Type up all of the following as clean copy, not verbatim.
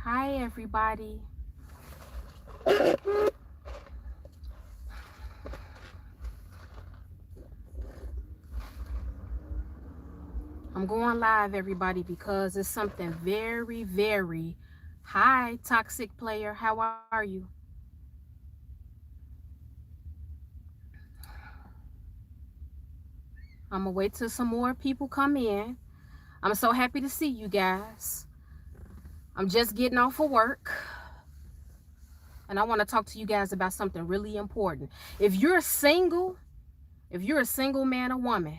Hi, everybody. I'm going live, everybody, because it's something very, very. Hi, toxic player. How are you? I'm gonna wait till some more people come in. I'm so happy to see you guys. I'm just getting off of work, and I want to talk to you guys about something really important. If you're single, if you're a single man or woman,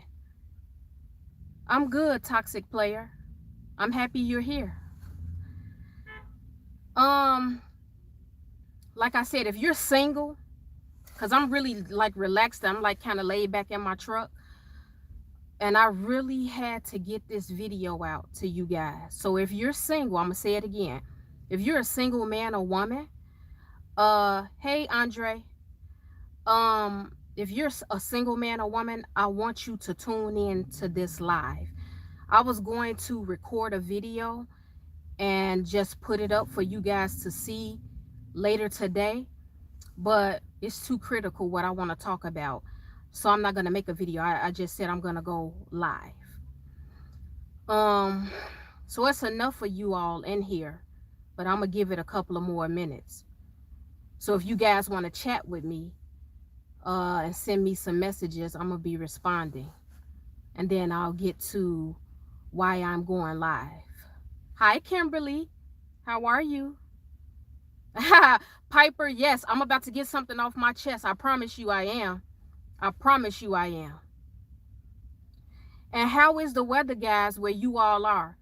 I'm good, toxic player. I'm happy you're here. Um, like I said, if you're single, because I'm really like relaxed, I'm like kind of laid back in my truck, and I really had to get this video out to you guys. So if you're single, I'm gonna say it again. If you're a single man or woman, hey Andre, if you're a single man or woman, I want you to tune in to this live. I was going to record a video and just put it up for you guys to see later today, but it's too critical what I want to talk about. So I'm not going to make a video. I just said I'm going to go live. Um, so it's enough for you all in here, but I'm going to give it a couple of more minutes. So if you guys want to chat with me and send me some messages, I'm going to be responding. And then I'll get to why I'm going live. Hi, Kimberly. How are you? Piper, yes, I'm about to get something off my chest. I promise you I am. I promise you I am. And how is the weather, guys, where you all are?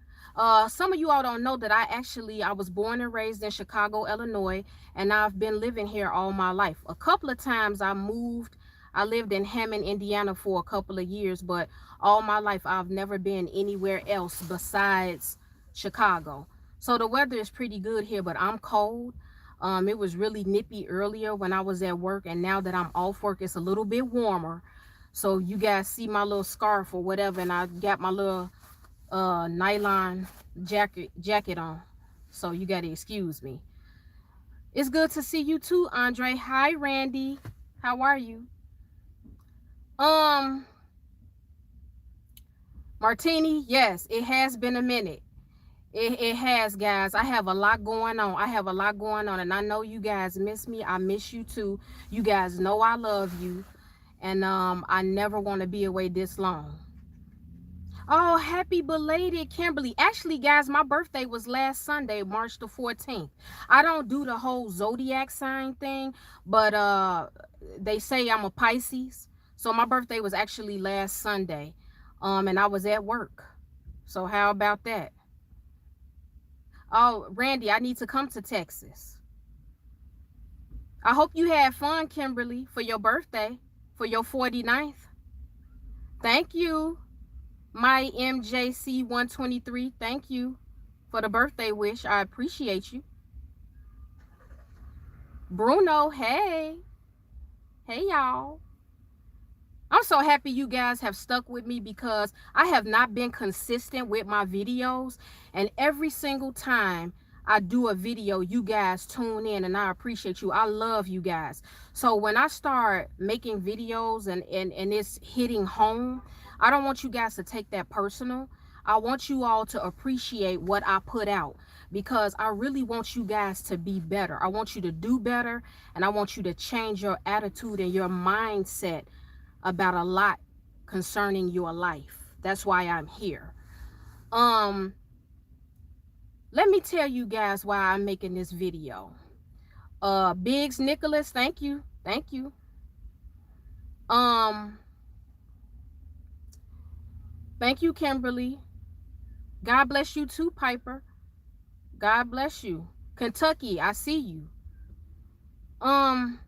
Some of you all don't know that I was born and raised in Chicago, Illinois, and I've been living here all my life. A couple of times I moved. I lived in Hammond, Indiana for a couple of years, but all my life I've never been anywhere else besides Chicago. So the weather is pretty good here, but I'm cold. It was really nippy earlier when I was at work, and now that I'm off work, it's a little bit warmer. So you guys see my little scarf or whatever, and I got my little nylon jacket on. So you gotta excuse me. It's good to see you too, Andre. Hi, Randy. How are you? Um, Martini, yes, it has been a minute. It has, guys. I have a lot going on. I have a lot going on, and I know you guys miss me. I miss you too. You guys know I love you, and I never want to be away this long. Oh, happy belated, Kimberly. Actually, guys, my birthday was last Sunday, March the 14th. I don't do the whole zodiac sign thing, but they say I'm a Pisces. So my birthday was actually last Sunday. And I was at work. So how about that? Oh, Randy, I need to come to Texas. I hope you had fun, Kimberly, for your birthday, for your 49th. Thank you. My MJC 123, thank you for the birthday wish. I appreciate you. Bruno, hey. Hey, y'all. I'm so happy you guys have stuck with me because I have not been consistent with my videos. And every single time I do a video, you guys tune in, and I appreciate you. I love you guys. So when I start making videos and it's hitting home, I don't want you guys to take that personal. I want you all to appreciate what I put out because I really want you guys to be better. I want you to do better, and I want you to change your attitude and your mindset about a lot concerning your life. That's why I'm here. Let me tell you guys why I'm making this video. Biggs Nicholas, thank you. Thank you. Thank you, Kimberly. God bless you too, Piper. God bless you. Kentucky, I see you. I'm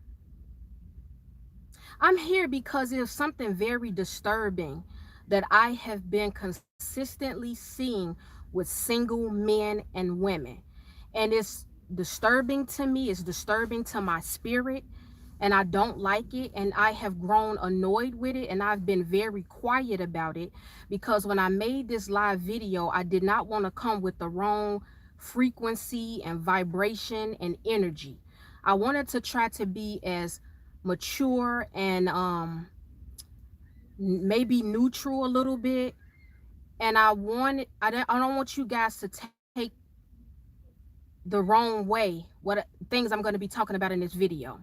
here because there's something very disturbing that I have been consistently seeing with single men and women. And it's disturbing to me, it's disturbing to my spirit, and I don't like it, and I have grown annoyed with it, and I've been very quiet about it because when I made this live video, I did not want to come with the wrong frequency and vibration and energy. I wanted to try to be as mature and maybe neutral a little bit. And I don't want you guys to take the wrong way what things I'm going to be talking about in this video.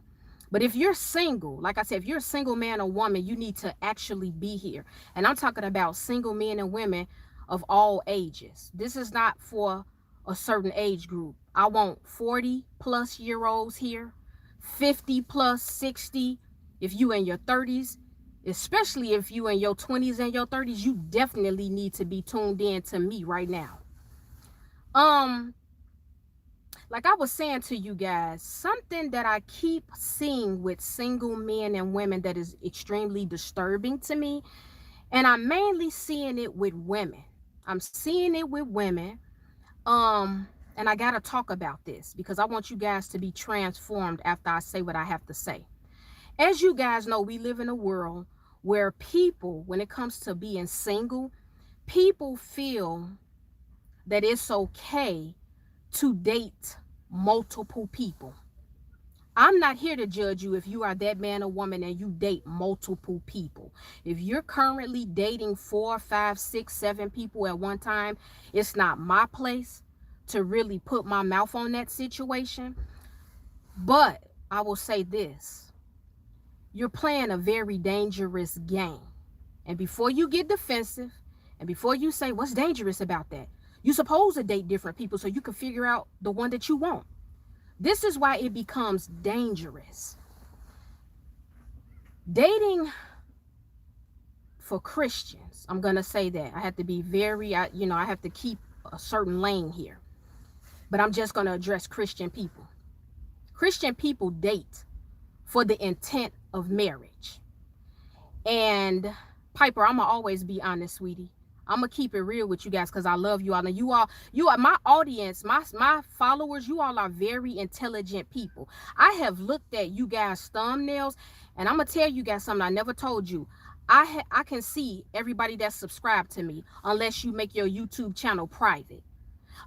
But if you're single, like I said, if you're a single man or woman, you need to actually be here. And I'm talking about single men and women of all ages. This is not for a certain age group. I want 40+ year olds here, 50+, 60. If you in your 30s, especially if you in your 20s and your 30s, you definitely need to be tuned in to me right now. Like I was saying to you guys, something that I keep seeing with single men and women that is extremely disturbing to me, and I'm mainly seeing it with women. I'm seeing it with women. And I gotta talk about this because I want you guys to be transformed after I say what I have to say. As you guys know, we live in a world where people, when it comes to being single, people feel that it's okay to date multiple people. I'm not here to judge you if you are that man or woman and you date multiple people. If you're currently dating 4, 5, 6, 7 people at one time, it's not my place to really put my mouth on that situation. But I will say this: you're playing a very dangerous game. And before you get defensive, and before you say, what's dangerous about that? You're supposed to date different people so you can figure out the one that you want. This is why it becomes dangerous. Dating for Christians, I'm going to say that. I have to be very, I have to keep a certain lane here. But I'm just going to address Christian people. Christian people date for the intent of marriage. And Piper, I'm going to always be honest, sweetie. I'm going to keep it real with you guys because I love you all. And you are my audience, my followers. You all are very intelligent people. I have looked at you guys' thumbnails, and I'm going to tell you guys something I never told you. I can see everybody that's subscribed to me unless you make your YouTube channel private.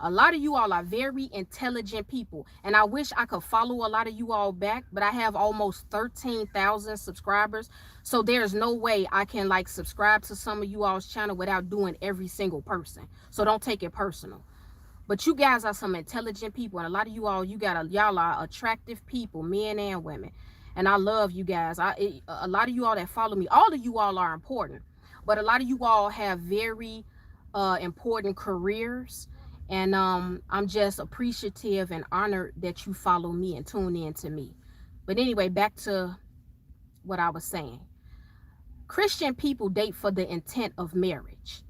A lot of you all are very intelligent people, and I wish I could follow a lot of you all back, but I have almost 13,000 subscribers, so there's no way I can like subscribe to some of you all's channel without doing every single person. So don't take it personal. But you guys are some intelligent people, and a lot of you all, y'all are attractive people, men and women, and I love you guys. A lot of you all that follow me, all of you all are important, but a lot of you all have very important careers. And I'm just appreciative and honored that you follow me and tune in to me. But anyway, back to what I was saying. Christian people date for the intent of marriage.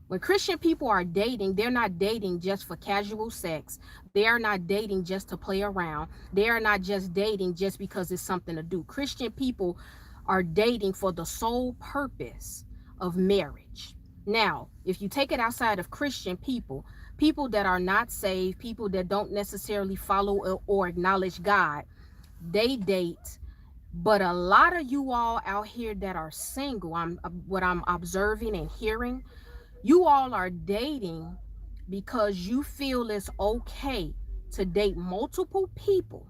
When Christian people are dating, they're not dating just for casual sex. They are not dating just to play around. They are not just dating just because it's something to do. Christian people are dating for the sole purpose of marriage. Now, if you take it outside of Christian people, people that are not saved, people that don't necessarily follow or acknowledge God, they date. But a lot of you all out here that are single, what I'm observing and hearing, you all are dating because you feel it's okay to date multiple people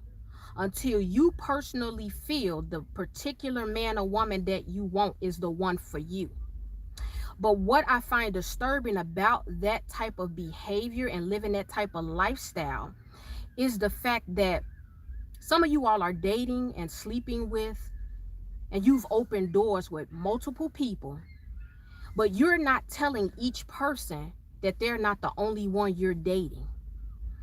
until you personally feel the particular man or woman that you want is the one for you. But what I find disturbing about that type of behavior and living that type of lifestyle is the fact that some of you all are dating and sleeping with, and you've opened doors with multiple people, but you're not telling each person that they're not the only one you're dating.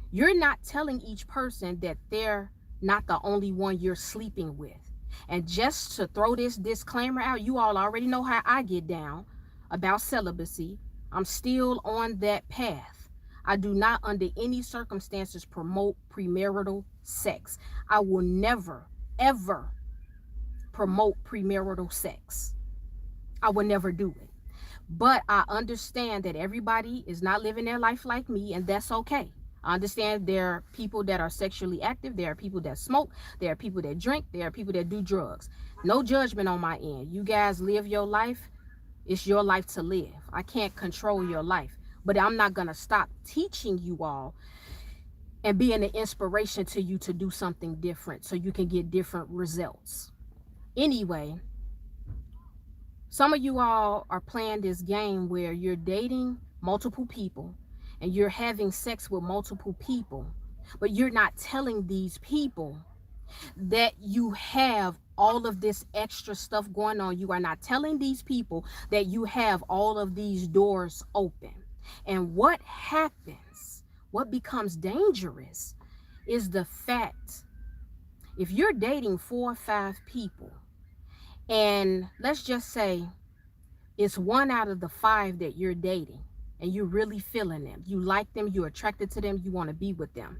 You're not telling each person that they're not the only one you're sleeping with. And just to throw this disclaimer out, you all already know how I get down about celibacy. I'm still on that path. I do not under any circumstances promote premarital sex. I will never, ever promote premarital sex. I will never do it. But I understand that everybody is not living their life like me, and that's okay. I understand there are people that are sexually active. There are people that smoke. There are people that drink. There are people that do drugs. No judgment on my end. You guys live your life. It's your life to live. I can't control your life, but I'm not going to stop teaching you all and being an inspiration to you to do something different so you can get different results. Anyway, some of you all are playing this game where you're dating multiple people and you're having sex with multiple people, but you're not telling these people that you have all of this extra stuff going on. You are not telling these people that you have all of these doors open. And what happens, what becomes dangerous, is the fact if you're dating 4 or 5 people, and let's just say it's 1 out of the 5 that you're dating, and you're really feeling them, you like them, you're attracted to them, you want to be with them,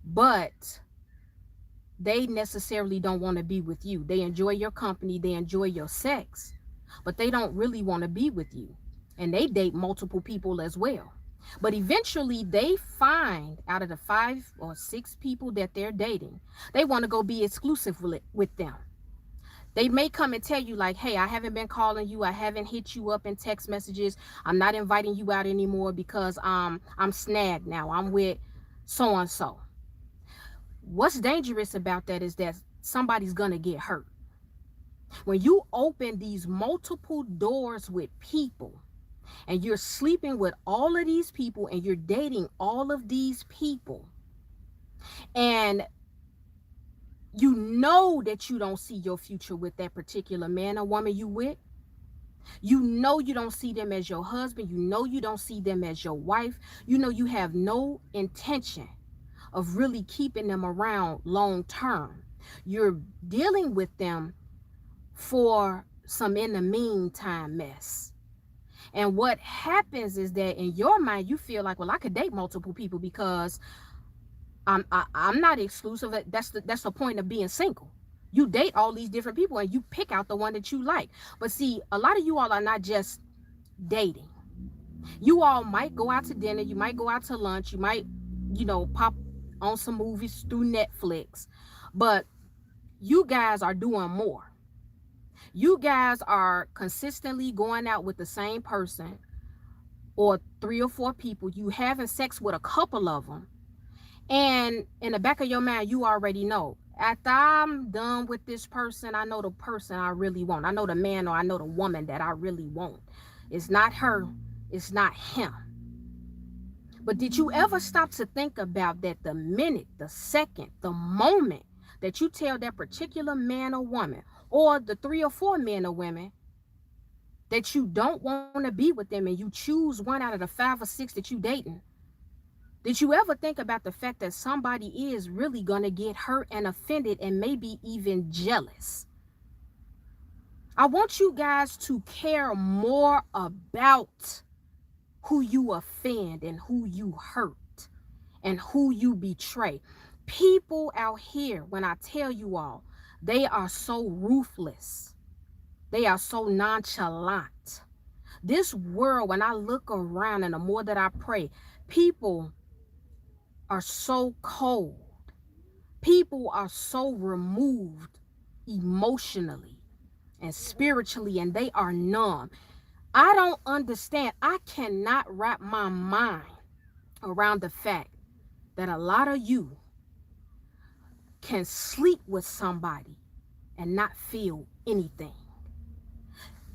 but they necessarily don't want to be with you. They enjoy your company, they enjoy your sex, but they don't really want to be with you. And they date multiple people as well. But eventually they find, out of the 5 or 6 people that they're dating, they want to go be exclusive with them. They may come and tell you like, hey, I haven't been calling you, I haven't hit you up in text messages, I'm not inviting you out anymore because I'm snagged now, I'm with so and so. What's dangerous about that is that somebody's gonna get hurt. When you open these multiple doors with people and you're sleeping with all of these people and you're dating all of these people, and you know that you don't see your future with that particular man or woman you with, you know you don't see them as your husband, you know you don't see them as your wife, you know you have no intention of really keeping them around long term. You're dealing with them for some in the meantime mess. And what happens is that in your mind you feel like, well, I could date multiple people because I'm not exclusive. That's the point of being single. You date all these different people and you pick out the one that you like. But see, a lot of you all are not just dating. You all might go out to dinner, you might go out to lunch, you might, pop on some movies through Netflix, but you guys are doing more. You guys are consistently going out with the same person or 3 or 4 people. You having sex with a couple of them, and in the back of your mind you already know, after I'm done with this person, I know the person I really want. I know the man or I know the woman that I really want. It's not her, it's not him. But did you ever stop to think about that the minute, the second, the moment that you tell that particular man or woman, or the 3 or 4 men or women, that you don't want to be with them and you choose 1 out of the 5 or 6 that you dating, did you ever think about the fact that somebody is really going to get hurt and offended and maybe even jealous? I want you guys to care more about who you offend and who you hurt and who you betray. People out here, when I tell you all, they are so ruthless. They are so nonchalant. This world, when I look around and the more that I pray, people are so cold. People are so removed emotionally and spiritually, and they are numb. I don't understand. I cannot wrap my mind around the fact that a lot of you can sleep with somebody and not feel anything.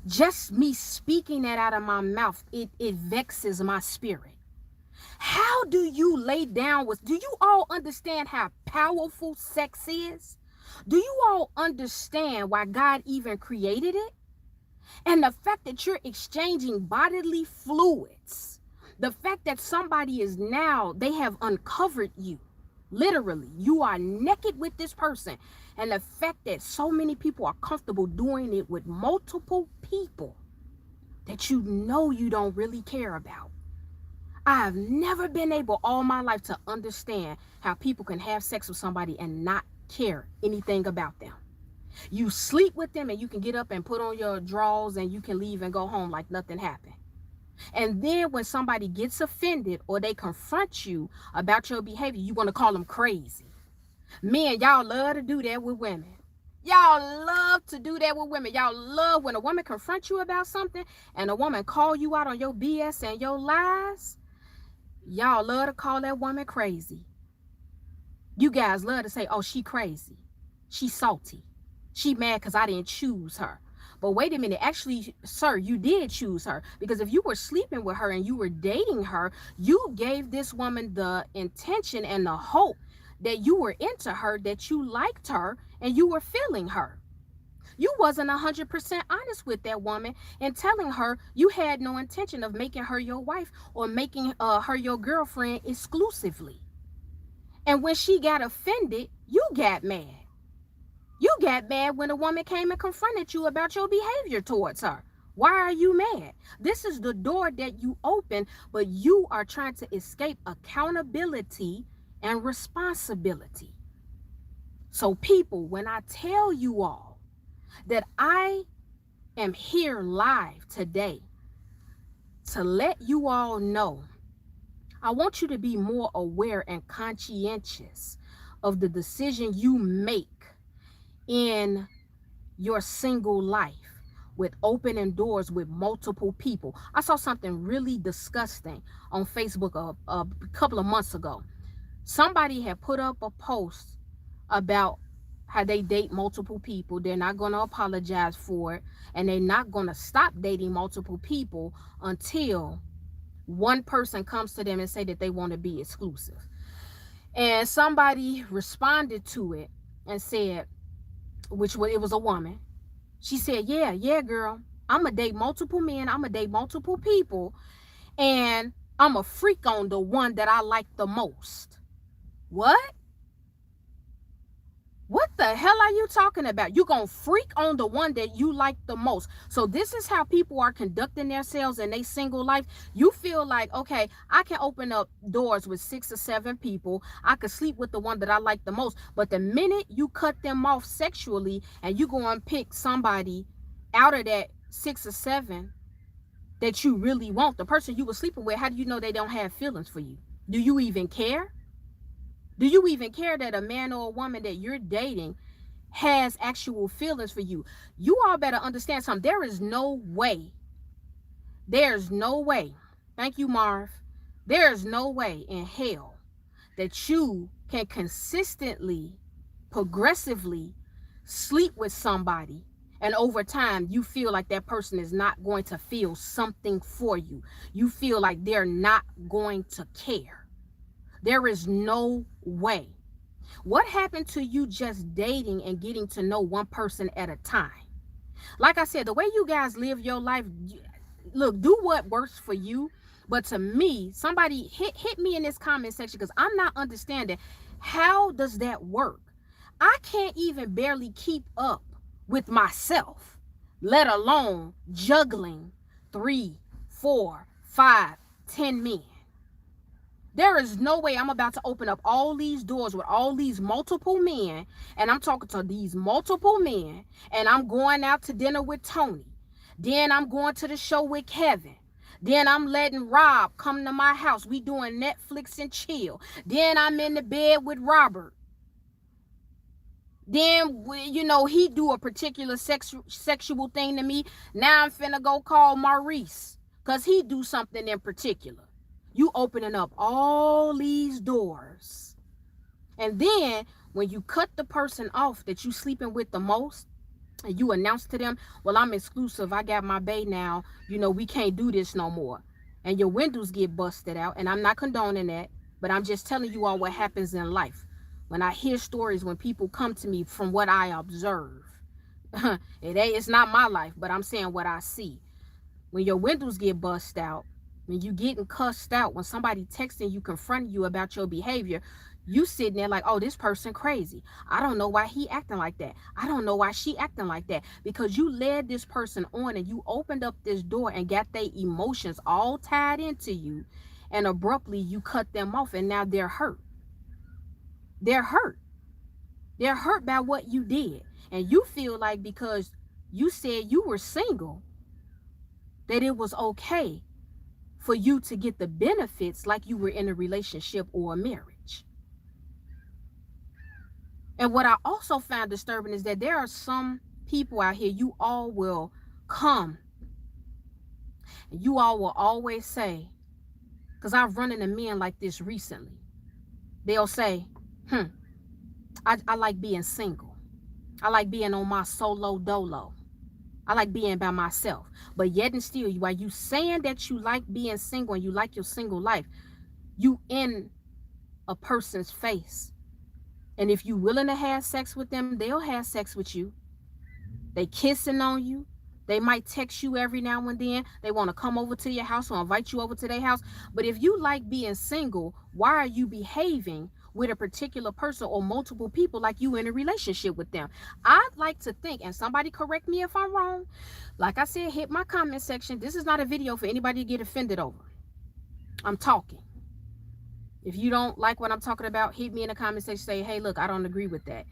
Just me speaking that out of my mouth, it vexes my spirit. How do you lay down with, do you all understand how powerful sex is? Do you all understand why God even created it? And the fact that you're exchanging bodily fluids, the fact that somebody is now, they have uncovered you. Literally, you are naked with this person. And the fact that so many people are comfortable doing it with multiple people that you know you don't really care about. I have never been able all my life to understand how people can have sex with somebody and not care anything about them. You sleep with them and you can get up and put on your drawers and you can leave and go home like nothing happened. And then when somebody gets offended or they confront you about your behavior, you want to call them crazy. Men, y'all love to do that with women. Y'all love to do that with women. Y'all love when a woman confronts you about something and a woman call you out on your BS and your lies. Y'all love to call that woman crazy. You guys love to say, oh, she crazy. She salty. She mad because I didn't choose her. But wait a minute, actually, sir, you did choose her, because if you were sleeping with her and you were dating her, you gave this woman the intention and the hope that you were into her, that you liked her, and you were feeling her. You wasn't 100% honest with that woman and telling her you had no intention of making her your wife or making her your girlfriend exclusively. And when she got offended, you got mad. You got mad when a woman came and confronted you about your behavior towards her. Why are you mad? This is the door that you open, but you are trying to escape accountability and responsibility. So people, when I tell you all that I am here live today to let you all know, I want you to be more aware and conscientious of the decision you make in your single life with opening doors with multiple people. I saw something really disgusting on Facebook a couple of months ago. Somebody had put up a post about how they date multiple people. They're not going to apologize for it, and they're not going to stop dating multiple people until one person comes to them and say that they want to be exclusive. And somebody responded to it and said, it was a woman. She said, yeah, girl, I'm going to date multiple men. I'm going to date multiple people. And I'm a freak on the one that I like the most. What? What the hell are you talking about? You gonna freak on the one that you like the most. So this is how people are conducting themselves in their single life. You feel like, okay, I can open up doors with 6 or 7 people. I could sleep with the one that I like the most. But the minute you cut them off sexually and you go and pick somebody out of that 6 or 7 that you really want, the person you were sleeping with, how do you know they don't have feelings for you? Do you even care? Do you even care that a man or a woman that you're dating has actual feelings for you? You all better understand something. There's no way. Thank you, Marv. There's no way in hell that you can consistently, progressively sleep with somebody and over time you feel like that person is not going to feel something for you. You feel like they're not going to care. There is no way. What happened to you just dating and getting to know one person at a time? Like I said, the way you guys live your life, look, do what works for you. But to me, somebody hit me in this comment section, because I'm not understanding, how does that work? I can't even barely keep up with myself, let alone juggling 3, 4, 5, 10 men. There is no way I'm about to open up all these doors with all these multiple men, and I'm talking to these multiple men, and I'm going out to dinner with Tony. Then I'm going to the show with Kevin. Then I'm letting Rob come to my house. We doing Netflix and chill. Then I'm in the bed with Robert. Then, he do a particular sexual thing to me. Now I'm finna go call Maurice, because he do something in particular. You opening up all these doors. And then when you cut the person off that you sleeping with the most, and you announce to them, well, I'm exclusive, I got my bae now, we can't do this no more. And your windows get busted out. And I'm not condoning that, but I'm just telling you all what happens in life. When I hear stories, when people come to me from what I observe, it's not my life, but I'm saying what I see. When your windows get busted out, when you getting cussed out, when somebody texting you, confronting you about your behavior, you sitting there like, oh, this person crazy. I don't know why he acting like that. I don't know why she acting like that. Because you led this person on and you opened up this door and got their emotions all tied into you. And abruptly you cut them off, and now they're hurt. They're hurt. They're hurt by what you did. And you feel like because you said you were single, that it was okay for you to get the benefits like you were in a relationship or a marriage. And what I also found disturbing is that there are some people out here, you all will come and you all will always say, because I've run into men like this recently, they'll say, I like being single. I like being on my solo dolo. I like being by myself. But yet and still, while you saying that you like being single and you like your single life, you in a person's face. And if you willing to have sex with them, they'll have sex with you. They kissing on you. They might text you every now and then. They want to come over to your house or invite you over to their house. But if you like being single, why are you behaving with a particular person or multiple people like you in a relationship with them? I'd like to think, and somebody correct me if I'm wrong. Like I said, hit my comment section. This is not a video for anybody to get offended over. I'm talking. If you don't like what I'm talking about, hit me in the comment section. Say, hey, look, I don't agree with that.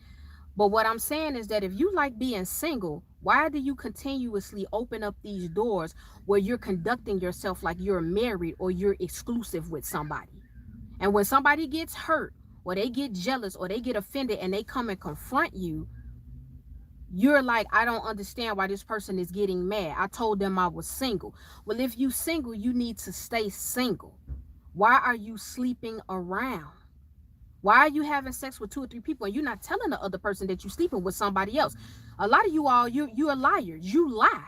But what I'm saying is that if you like being single, why do you continuously open up these doors where you're conducting yourself like you're married or you're exclusive with somebody? And when somebody gets hurt or they get jealous or they get offended and they come and confront you, you're like, I don't understand why this person is getting mad. I told them I was single. Well, if you single, you need to stay single. Why are you sleeping around? Why are you having sex with 2 or 3 people and you're not telling the other person that you're sleeping with somebody else? A lot of you all, you're liars. You lie.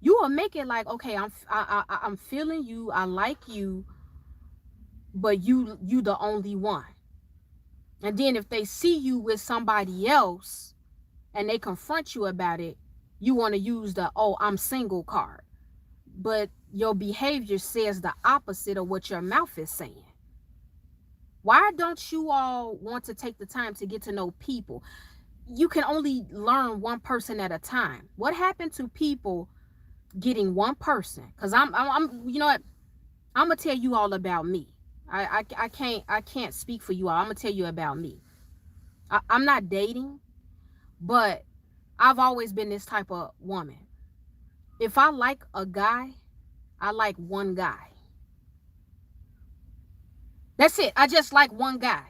You will make it like, okay, I'm feeling you. I like you, but you the only one. And then if they see you with somebody else and they confront you about it, you want to use the, oh, I'm single card. But your behavior says the opposite of what your mouth is saying. Why don't you all want to take the time to get to know people? You can only learn one person at a time. What happened to people getting one person? Because I'm you know what? I'm gonna tell you all about me. I can't speak for you all. I'm gonna tell you about me. I'm not dating, but I've always been this type of woman. If I like a guy, I like one guy. That's it. I just like one guy.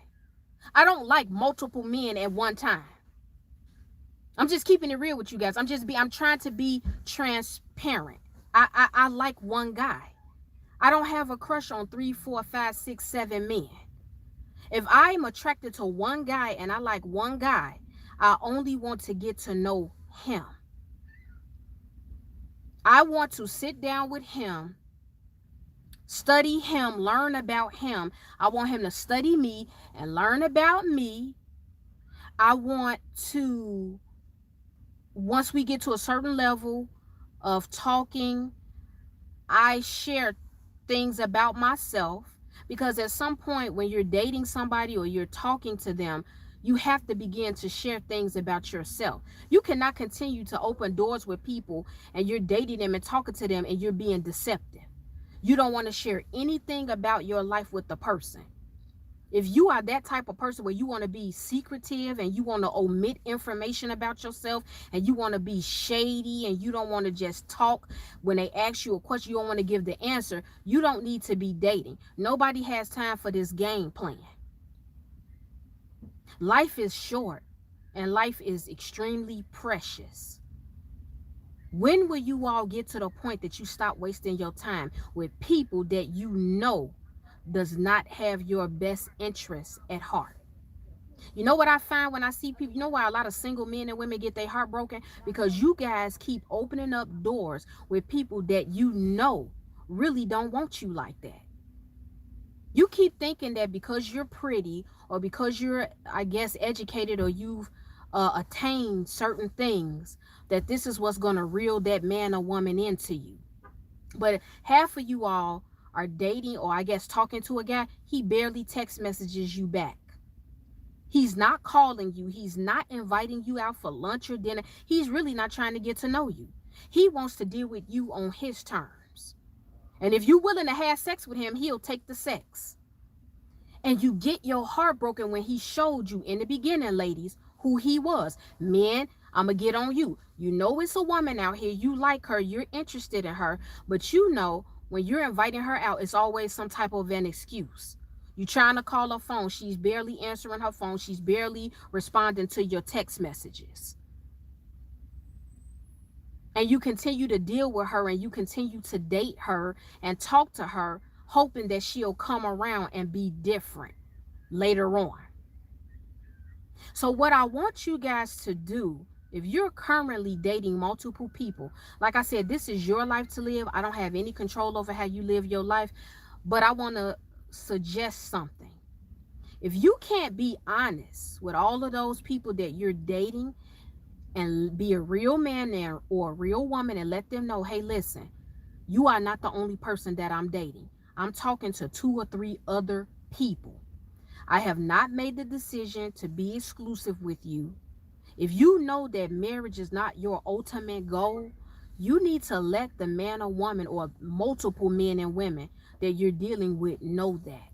I don't like multiple men at one time. I'm just keeping it real with you guys. I'm trying to be transparent. I like one guy. I don't have a crush on 3, 4, 5, 6, 7 men. If I'm attracted to one guy and I like one guy, I only want to get to know him. I want to sit down with him, study him, learn about him. I want him to study me and learn about me. I want to, once we get to a certain level of talking, I share things about myself, because at some point when you're dating somebody or you're talking to them, you have to begin to share things about yourself. You cannot continue to open doors with people and you're dating them and talking to them and you're being deceptive. You don't want to share anything about your life with the person. If you are that type of person where you want to be secretive and you want to omit information about yourself and you want to be shady and you don't want to just talk when they ask you a question, you don't want to give the answer, you don't need to be dating. Nobody has time for this game plan. Life is short and life is extremely precious. When will you all get to the point that you stop wasting your time with people that you know does not have your best interests at heart? You know what I find when I see people, you know why a lot of single men and women get their heart broken? Because you guys keep opening up doors with people that you know really don't want you like that. You keep thinking that because you're pretty or because you're, I guess, educated or you've attained certain things, that this is what's going to reel that man or woman into you. But half of you all are dating or I guess talking to a guy, he barely text messages you back. He's not calling you. He's not inviting you out for lunch or dinner. He's really not trying to get to know you. He wants to deal with you on his terms. And if you're willing to have sex with him, he'll take the sex. And you get your heart broken when he showed you in the beginning, ladies, who he was. Men, I'm going to get on you. You know it's a woman out here. You like her. You're interested in her. But you know when you're inviting her out, it's always some type of an excuse. You're trying to call her phone. She's barely answering her phone. She's barely responding to your text messages. And you continue to deal with her and you continue to date her and talk to her, hoping that she'll come around and be different later on. So what I want you guys to do, if you're currently dating multiple people, like I said, this is your life to live. I don't have any control over how you live your life, but I want to suggest something. If you can't be honest with all of those people that you're dating and be a real man there or a real woman and let them know, hey, listen, you are not the only person that I'm dating. I'm talking to 2 or 3 other people. I have not made the decision to be exclusive with you. If you know that marriage is not your ultimate goal, you need to let the man or woman or multiple men and women that you're dealing with know that.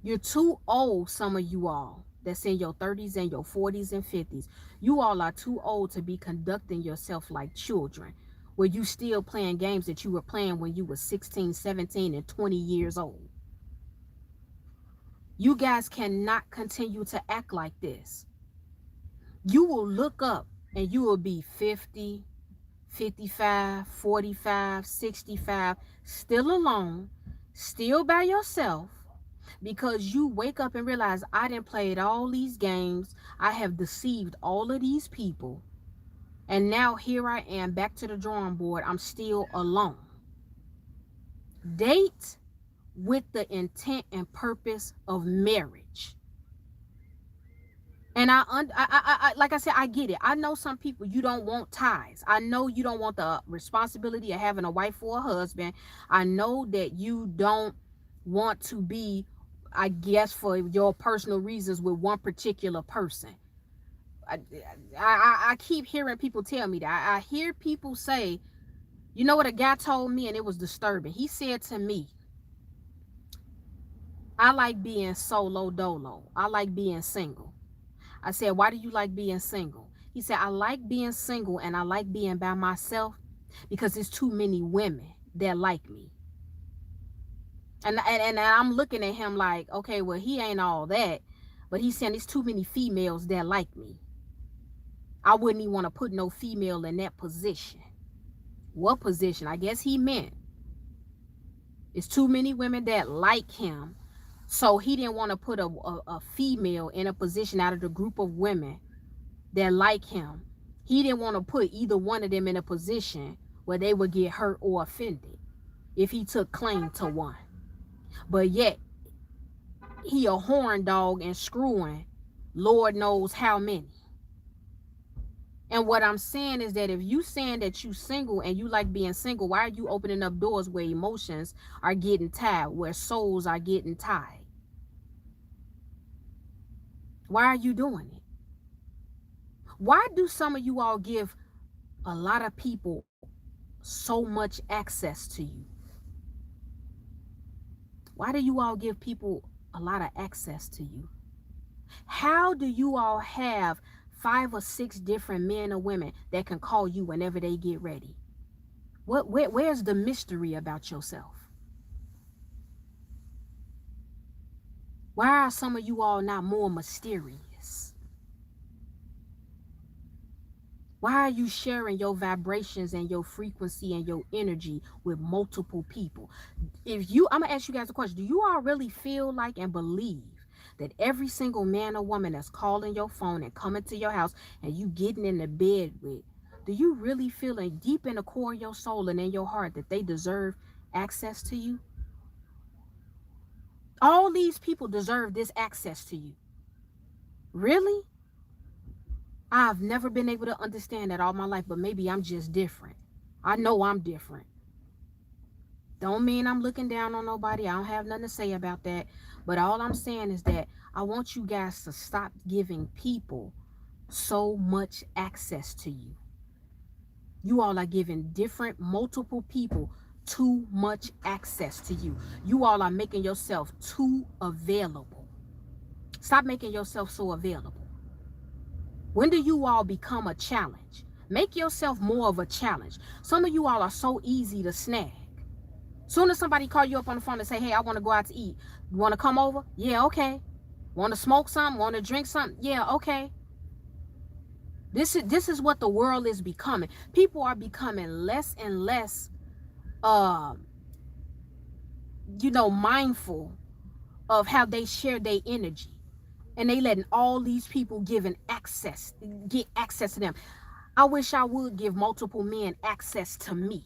You're too old, some of you all that's in your 30s and your 40s and 50s. You all are too old to be conducting yourself like children, where you still playing games that you were playing when you were 16, 17, and 20 years old. You guys cannot continue to act like this. You will look up and you will be 50, 55, 45, 65, still alone, still by yourself, because you wake up and realize I done played all these games. I have deceived all of these people. And now here I am back to the drawing board. I'm still alone. Date with the intent and purpose of marriage. And I like I said, I get it. I know some people, you don't want ties. I know you don't want the responsibility of having a wife or a husband. I know that you don't want to be, I guess, for your personal reasons with one particular person. I keep hearing people tell me that. I hear people say, you know what a guy told me, and it was disturbing. He said to me, I like being solo dolo. I like being single. I said, why do you like being single? He said, I like being single and I like being by myself because there's too many women that like me. And I'm looking at him like, okay, well, he ain't all that. But he's saying there's too many females that like me. I wouldn't even want to put no female in that position. What position? I guess he meant it's too many women that like him. So he didn't want to put a female in a position out of the group of women that like him. He didn't want to put either one of them in a position where they would get hurt or offended if he took claim to one. But yet, he a horn dog and screwing Lord knows how many. And what I'm saying is that if you saying that you single and you like being single, why are you opening up doors where emotions are getting tied, where souls are getting tied? Why are you doing it? Why do some of you all give a lot of people so much access to you? Why do you all give people a lot of access to you? How do you all have 5 or 6 different men or women that can call you whenever they get ready? Where's the mystery about yourself? Why are some of you all not more mysterious? Why are you sharing your vibrations and your frequency and your energy with multiple people? I'm gonna ask you guys a question. Do you all really feel like and believe that every single man or woman that's calling your phone and coming to your house and you getting in the bed with, do you really feel like deep in the core of your soul and in your heart that they deserve access to you? All these people deserve this access to you. Really? I've never been able to understand that all my life, but maybe I'm just different. I know I'm different. Don't mean I'm looking down on nobody. I don't have nothing to say about that. But all I'm saying is that I want you guys to stop giving people so much access to you. You all are giving multiple people too much access to you. You all are making yourself too available. Stop making yourself so available. When do you all become a challenge? Make yourself more of a challenge. Some of you all are so easy to snag. Soon as somebody call you up on the phone and say, hey, I want to go out to eat. You want to come over? Yeah, okay. Want to smoke something? Want to drink something? Yeah, okay. This is what the world is becoming. People are becoming less and less mindful of how they share their energy. And they letting all these people get access to them. I wish I would give multiple men access to me.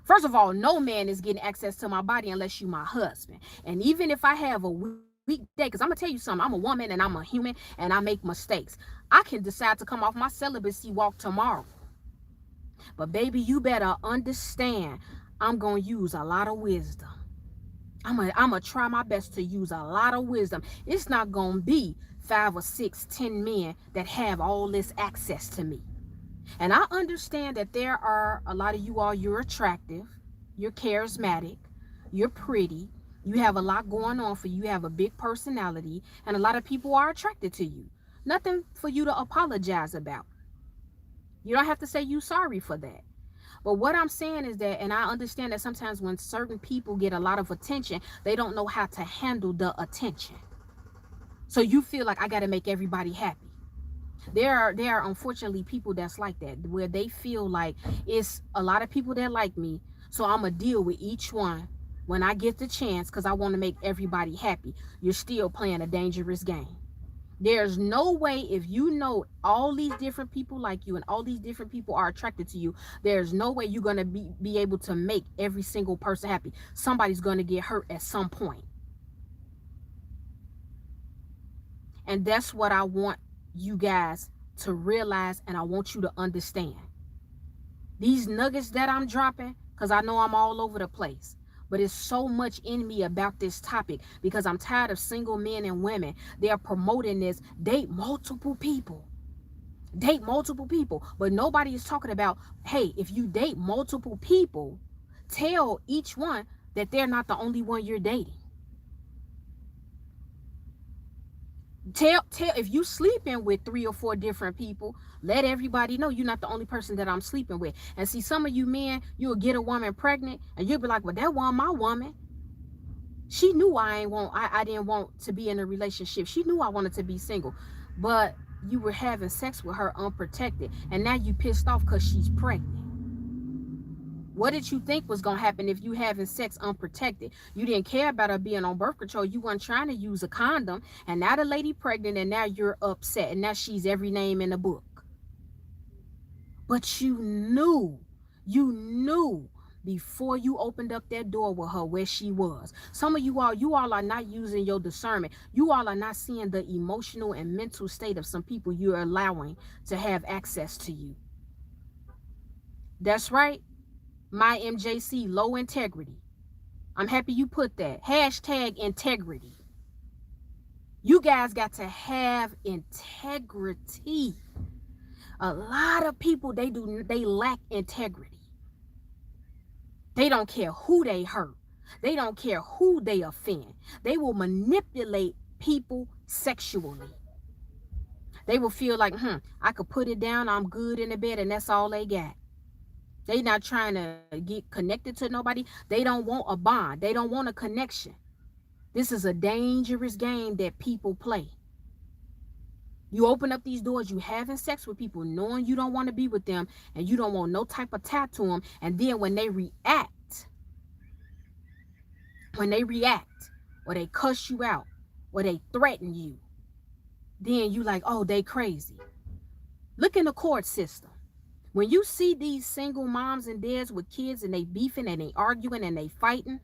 First of all, no man is getting access to my body unless you my husband. And even if I have a weak day, because I'm gonna tell you something, I'm a woman and I'm a human and I make mistakes. I can decide to come off my celibacy walk tomorrow. But baby, you better understand, I'm gonna use a lot of wisdom. I'm gonna try my best to use a lot of wisdom. It's not gonna be 5 or 6, 10 men that have all this access to me. And I understand that there are a lot of you all, you're attractive, you're charismatic, you're pretty, you have a lot going on for you, you have a big personality, and a lot of people are attracted to you. Nothing for you to apologize about. You don't have to say you sorry for that. But what I'm saying is that, and I understand that sometimes when certain people get a lot of attention, they don't know how to handle the attention. So you feel like I got to make everybody happy. There are unfortunately people that's like that, where they feel like it's a lot of people that like me, so I'm gonna deal with each one when I get the chance because I want to make everybody happy. You're still playing a dangerous game. There's no way, if you know all these different people like you and all these different people are attracted to you, there's no way you're gonna be able to make every single person happy. Somebody's gonna get hurt at some point. And that's what I want you guys to realize, and I want you to understand. These nuggets that I'm dropping, because I know I'm all over the place, but it's so much in me about this topic because I'm tired of single men and women. They are promoting this, date multiple people. Date multiple people. But nobody is talking about, hey, if you date multiple people, tell each one that they're not the only one you're dating. Tell if you sleeping with 3 or 4 different people, let everybody know you're not the only person that I'm sleeping with. And see, some of you men, you'll get a woman pregnant and you'll be like, well, that wasn't my woman. She knew I didn't want to be in a relationship. She knew I wanted to be single, but you were having sex with her unprotected, and now you pissed off because she's pregnant. What did you think was going to happen if you having sex unprotected? You didn't care about her being on birth control. You weren't trying to use a condom. And now the lady pregnant, and now you're upset. And now she's every name in the book. But you knew before you opened up that door with her where she was. Some of you all are not using your discernment. You all are not seeing the emotional and mental state of some people you're allowing to have access to you. That's right. My MJC, low integrity. I'm happy you put that. Hashtag integrity. You guys got to have integrity. A lot of people, they lack integrity. They don't care who they hurt. They don't care who they offend. They will manipulate people sexually. They will feel like, I could put it down, I'm good in the bed, and that's all they got. They not trying to get connected to nobody. They don't want a bond. They don't want a connection. This is a dangerous game that people play. You open up these doors, you having sex with people, knowing you don't want to be with them, and you don't want no type of tie to them. And then when they react, or they cuss you out, or they threaten you, then you like, oh, they crazy. Look in the court system. When you see these single moms and dads with kids and they beefing and they arguing and they fighting,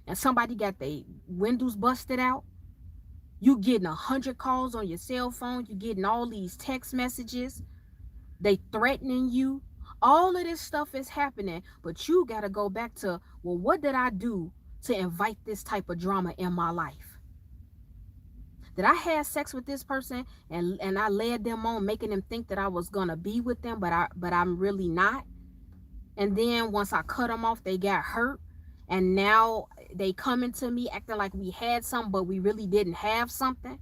and somebody got their windows busted out, you getting 100 calls on your cell phone, you getting all these text messages, they threatening you. All of this stuff is happening, but you got to go back to, well, what did I do to invite this type of drama in my life? Did I have sex with this person and I led them on, making them think that I was gonna be with them, but I'm really not? And then once I cut them off, they got hurt, and now they coming to me acting like we had something, but we really didn't have something.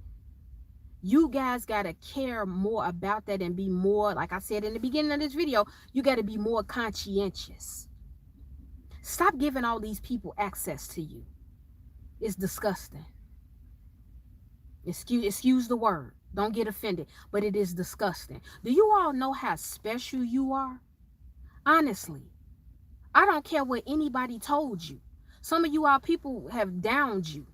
You guys gotta care more about that and be more, like I said in the beginning of this video, you gotta be more conscientious. Stop giving all these people access to you. It's disgusting. Excuse the word. Don't get offended, but it is disgusting. Do you all know how special you are? Honestly, I don't care what anybody told you. Some of you all people have downed you.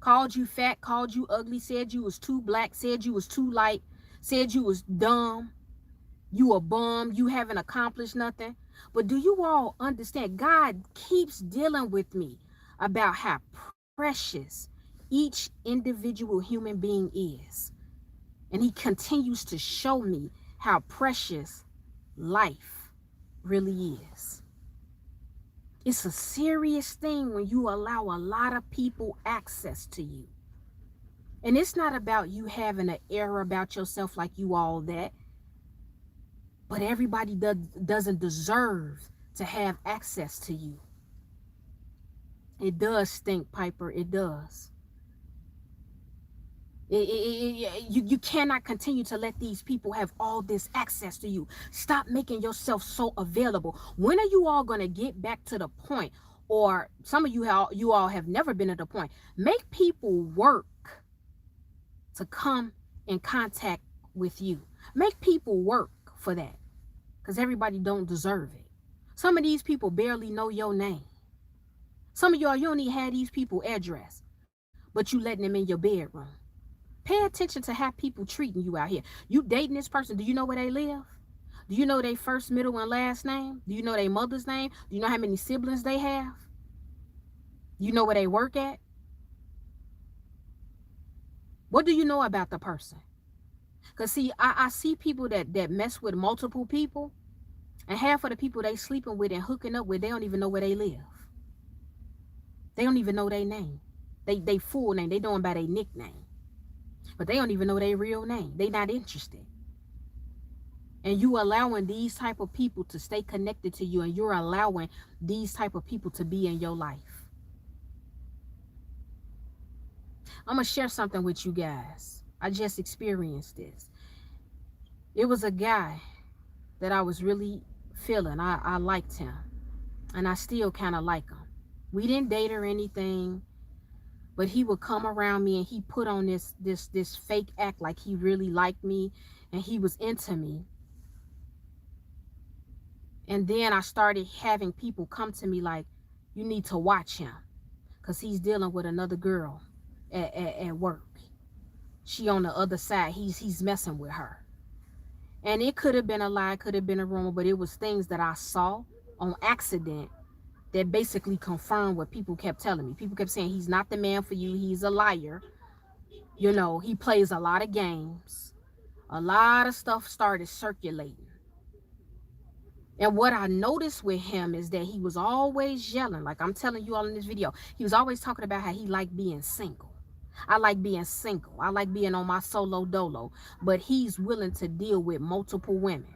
called you fat, called you ugly, said you was too black, said you was too light, said you was dumb, you a bum, you haven't accomplished nothing. But do you all understand? God keeps dealing with me about how precious each individual human being is. And he continues to show me how precious life really is. It's a serious thing when you allow a lot of people access to you. And it's not about you having an air about yourself like you all that. But everybody doesn't deserve to have access to you. It does stink, Piper. It does. You cannot continue to let these people have all this access to you. Stop making yourself so available. When are you all going to get back to the point, or some of you all have never been at the point, make people work to come in contact with you. Make people work for that, because everybody don't deserve it. Some of these people barely know your name. Some of y'all, you don't even have these people address, but you letting them in your bedroom. Pay attention to how people treating you out here. You dating this person, do you know where they live? Do you know their first, middle, and last name? Do you know their mother's name? Do you know how many siblings they have? Do you know where they work at? What do you know about the person? Because see, I see people that mess with multiple people, and half of the people they sleeping with and hooking up with, they don't even know where they live. They don't even know their name. They full name. They doing by their nickname. But they don't even know their real name. They not interested. And you allowing these type of people to stay connected to you, and you're allowing these type of people to be in your life. I'm going to share something with you guys. I just experienced this. It was a guy that I was really feeling. I liked him, and I still kind of like him. We didn't date or anything, but he would come around me and he put on this fake act like he really liked me and he was into me. And then I started having people come to me like, you need to watch him, because he's dealing with another girl at work. She on the other side. He's messing with her. And it could have been a lie, could have been a rumor, but it was things that I saw on accident that basically confirmed what people kept telling me. People kept saying, he's not the man for you. He's a liar. You know, he plays a lot of games. A lot of stuff started circulating. And what I noticed with him is that he was always yelling, like I'm telling you all in this video. He was always talking about how he liked being single. I like being single. I like being on my solo dolo. But he's willing to deal with multiple women.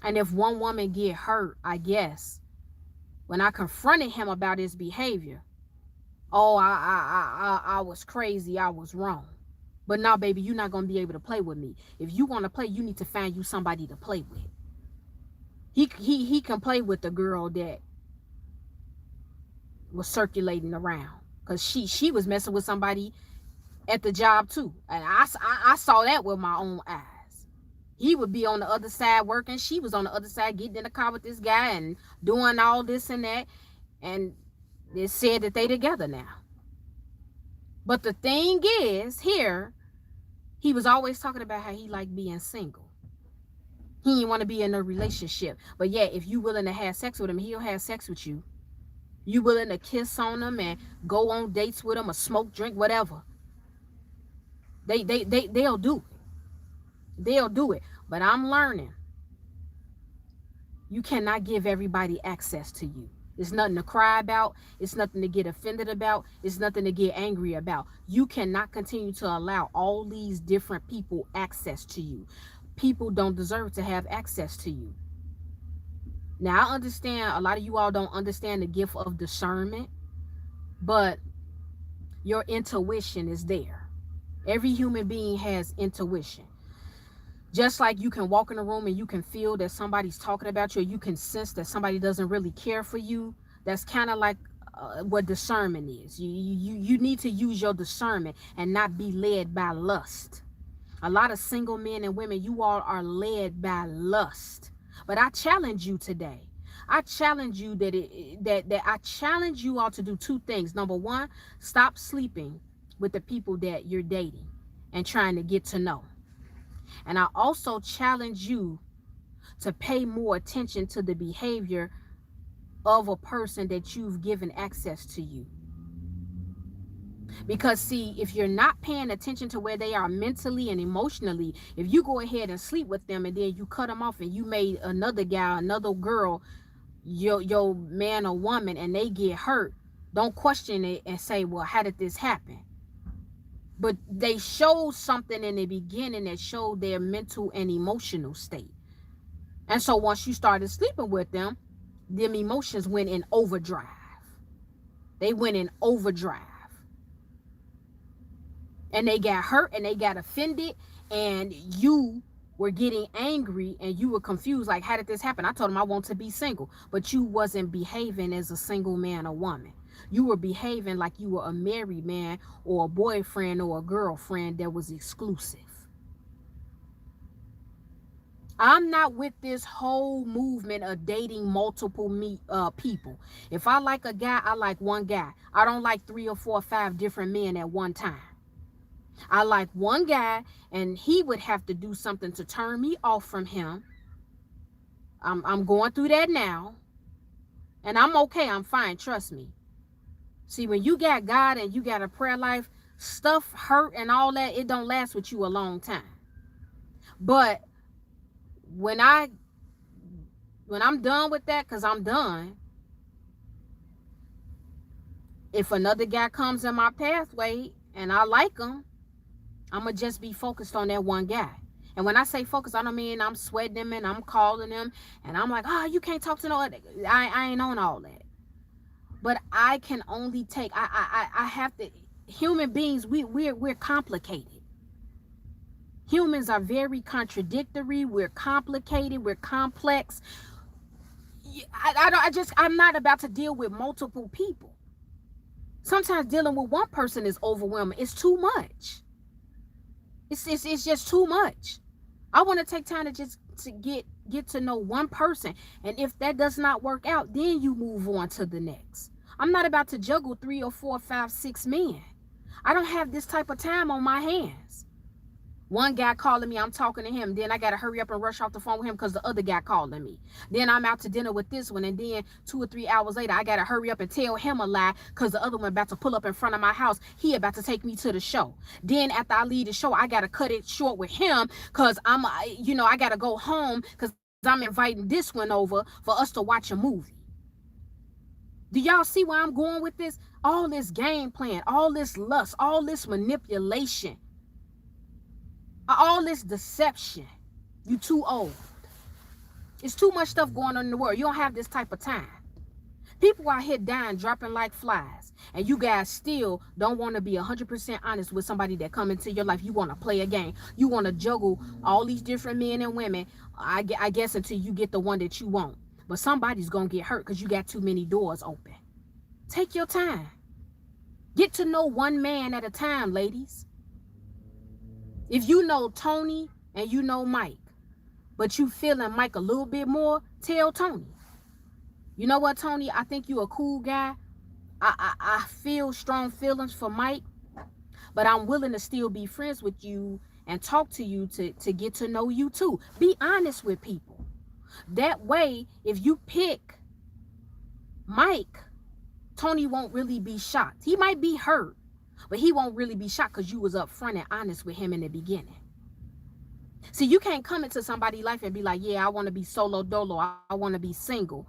And if one woman get hurt, I guess, when I confronted him about his behavior, oh, I was crazy, I was wrong. But now, baby, you're not going to be able to play with me. If you want to play, you need to find you somebody to play with. He can play with the girl that was circulating around, because she was messing with somebody at the job too. And I saw that with my own eyes. He would be on the other side working. She was on the other side getting in the car with this guy and doing all this and that. And it said that they together now. But the thing is, here, he was always talking about how he liked being single. He didn't want to be in a relationship. But yeah, if you willing to have sex with him, he'll have sex with you. You willing to kiss on him and go on dates with him or smoke, drink, whatever. They'll do it. They'll do it. But I'm learning. You cannot give everybody access to you. It's nothing to cry about. It's nothing to get offended about. It's nothing to get angry about. You cannot continue to allow all these different people access to you. People don't deserve to have access to you. Now, I understand a lot of you all don't understand the gift of discernment, but your intuition is there. Every human being has intuition. Just like you can walk in a room and you can feel that somebody's talking about you, or you can sense that somebody doesn't really care for you. That's kind of like what discernment is. You need to use your discernment and not be led by lust. A lot of single men and women, you all are led by lust. But I challenge you today. I challenge you that I challenge you all to do two things. Number one, stop sleeping with the people that you're dating and trying to get to know. And I also challenge you to pay more attention to the behavior of a person that you've given access to you. Because see, if you're not paying attention to where they are mentally and emotionally, if you go ahead and sleep with them and then you cut them off and you made another guy, another girl, your man or woman, and they get hurt, don't question it and say, well, how did this happen? But they showed something in the beginning that showed their mental and emotional state. And so once you started sleeping with them emotions went in overdrive. They went in overdrive. And they got hurt and they got offended, and you were getting angry and you were confused, like, how did this happen? I told him I want to be single, but you wasn't behaving as a single man or woman. You were behaving like you were a married man or a boyfriend or a girlfriend that was exclusive. I'm not with this whole movement of dating multiple people. If I like a guy, I like one guy. I don't like 3 or 4 or 5 different men at one time. I like one guy, and he would have to do something to turn me off from him. I'm going through that now, and I'm okay. I'm fine. Trust me. See, when you got God and you got a prayer life, stuff hurt and all that, it don't last with you a long time. But when I'm done with that, because I'm done, if another guy comes in my pathway and I like him, I'm going to just be focused on that one guy. And when I say focus, I don't mean I'm sweating him and I'm calling him and I'm like, oh, you can't talk to no other. I ain't on all that. But I can only take, I have to, human beings, we're complicated. Humans are very contradictory. We're complicated. We're complex. I'm not about to deal with multiple people. Sometimes dealing with one person is overwhelming. It's too much. It's just too much. I want to take time to get to know one person. And if that does not work out, then you move on to the next. I'm not about to juggle 3 or 4, 5, 6 men. I don't have this type of time on my hands. One guy calling me, I'm talking to him. Then I got to hurry up and rush off the phone with him because the other guy calling me. Then I'm out to dinner with this one. And then 2 or 3 hours later, I got to hurry up and tell him a lie because the other one about to pull up in front of my house. He about to take me to the show. Then after I leave the show, I got to cut it short with him because I got to go home because I'm inviting this one over for us to watch a movie. Do y'all see where I'm going with this? All this game plan, all this lust, all this manipulation, all this deception. You too old. It's too much stuff going on in the world. You don't have this type of time. People out here dying, dropping like flies. And you guys still don't want to be 100% honest with somebody that come into your life. You want to play a game. You want to juggle all these different men and women, I guess, until you get the one that you want. But somebody's going to get hurt because you got too many doors open. Take your time. Get to know one man at a time, ladies. If you know Tony and you know Mike, but you feeling Mike a little bit more, tell Tony. You know what, Tony? I think you a cool guy. I feel strong feelings for Mike, but I'm willing to still be friends with you and talk to you to get to know you too. Be honest with people. That way, if you pick Mike, Tony won't really be shocked. He might be hurt, but he won't really be shocked because you was upfront and honest with him in the beginning. See, you can't come into somebody's life and be like, yeah, I want to be solo dolo. I want to be single.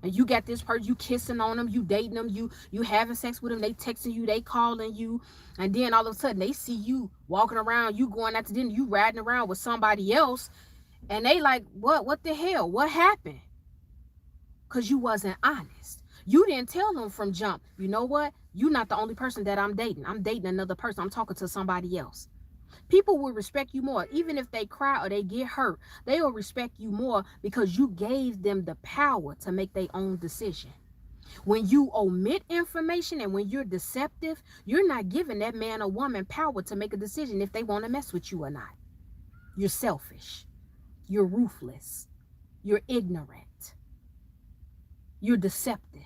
And you got this person, you kissing on them, you dating them, you having sex with them, they texting you, they calling you. And then all of a sudden they see you walking around, you going out to dinner, you riding around with somebody else. And they like, what the hell? What happened? Because you wasn't honest. You didn't tell them from jump, you know what? You're not the only person that I'm dating. I'm dating another person. I'm talking to somebody else. People will respect you more. Even if they cry or they get hurt, they will respect you more because you gave them the power to make their own decision. When you omit information and when you're deceptive, you're not giving that man or woman power to make a decision if they want to mess with you or not. You're selfish. You're ruthless. You're ignorant. You're deceptive.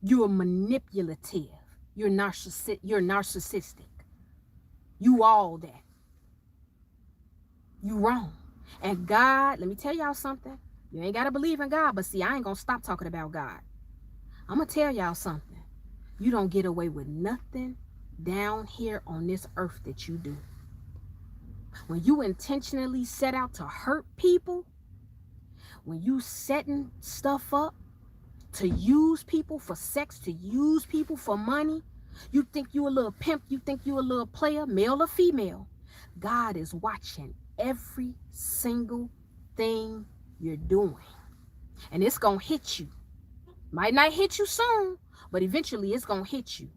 You're manipulative. You're narcissistic. You all that. You wrong. And God, let me tell y'all something. You ain't got to believe in God, but see, I ain't going to stop talking about God. I'm going to tell y'all something. You don't get away with nothing down here on this earth that you do. When you intentionally set out to hurt people, when you setting stuff up to use people for sex, to use people for money, you think you a little pimp, you think you a little player, male or female. God is watching every single thing you're doing. And it's going to hit you. Might not hit you soon, but eventually it's going to hit you.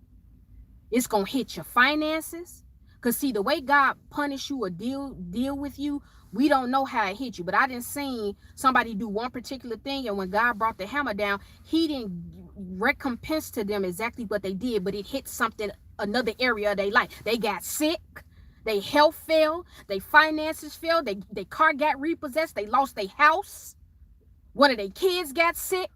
It's going to hit your finances. Because see, the way God punish you or deal with you, we don't know how it hit you. But I didn't see somebody do one particular thing, and when God brought the hammer down, he didn't recompense to them exactly what they did, but it hit something, another area of their life. They got sick. Their health failed. Their finances failed. Their car got repossessed. They lost their house. One of their kids got sick.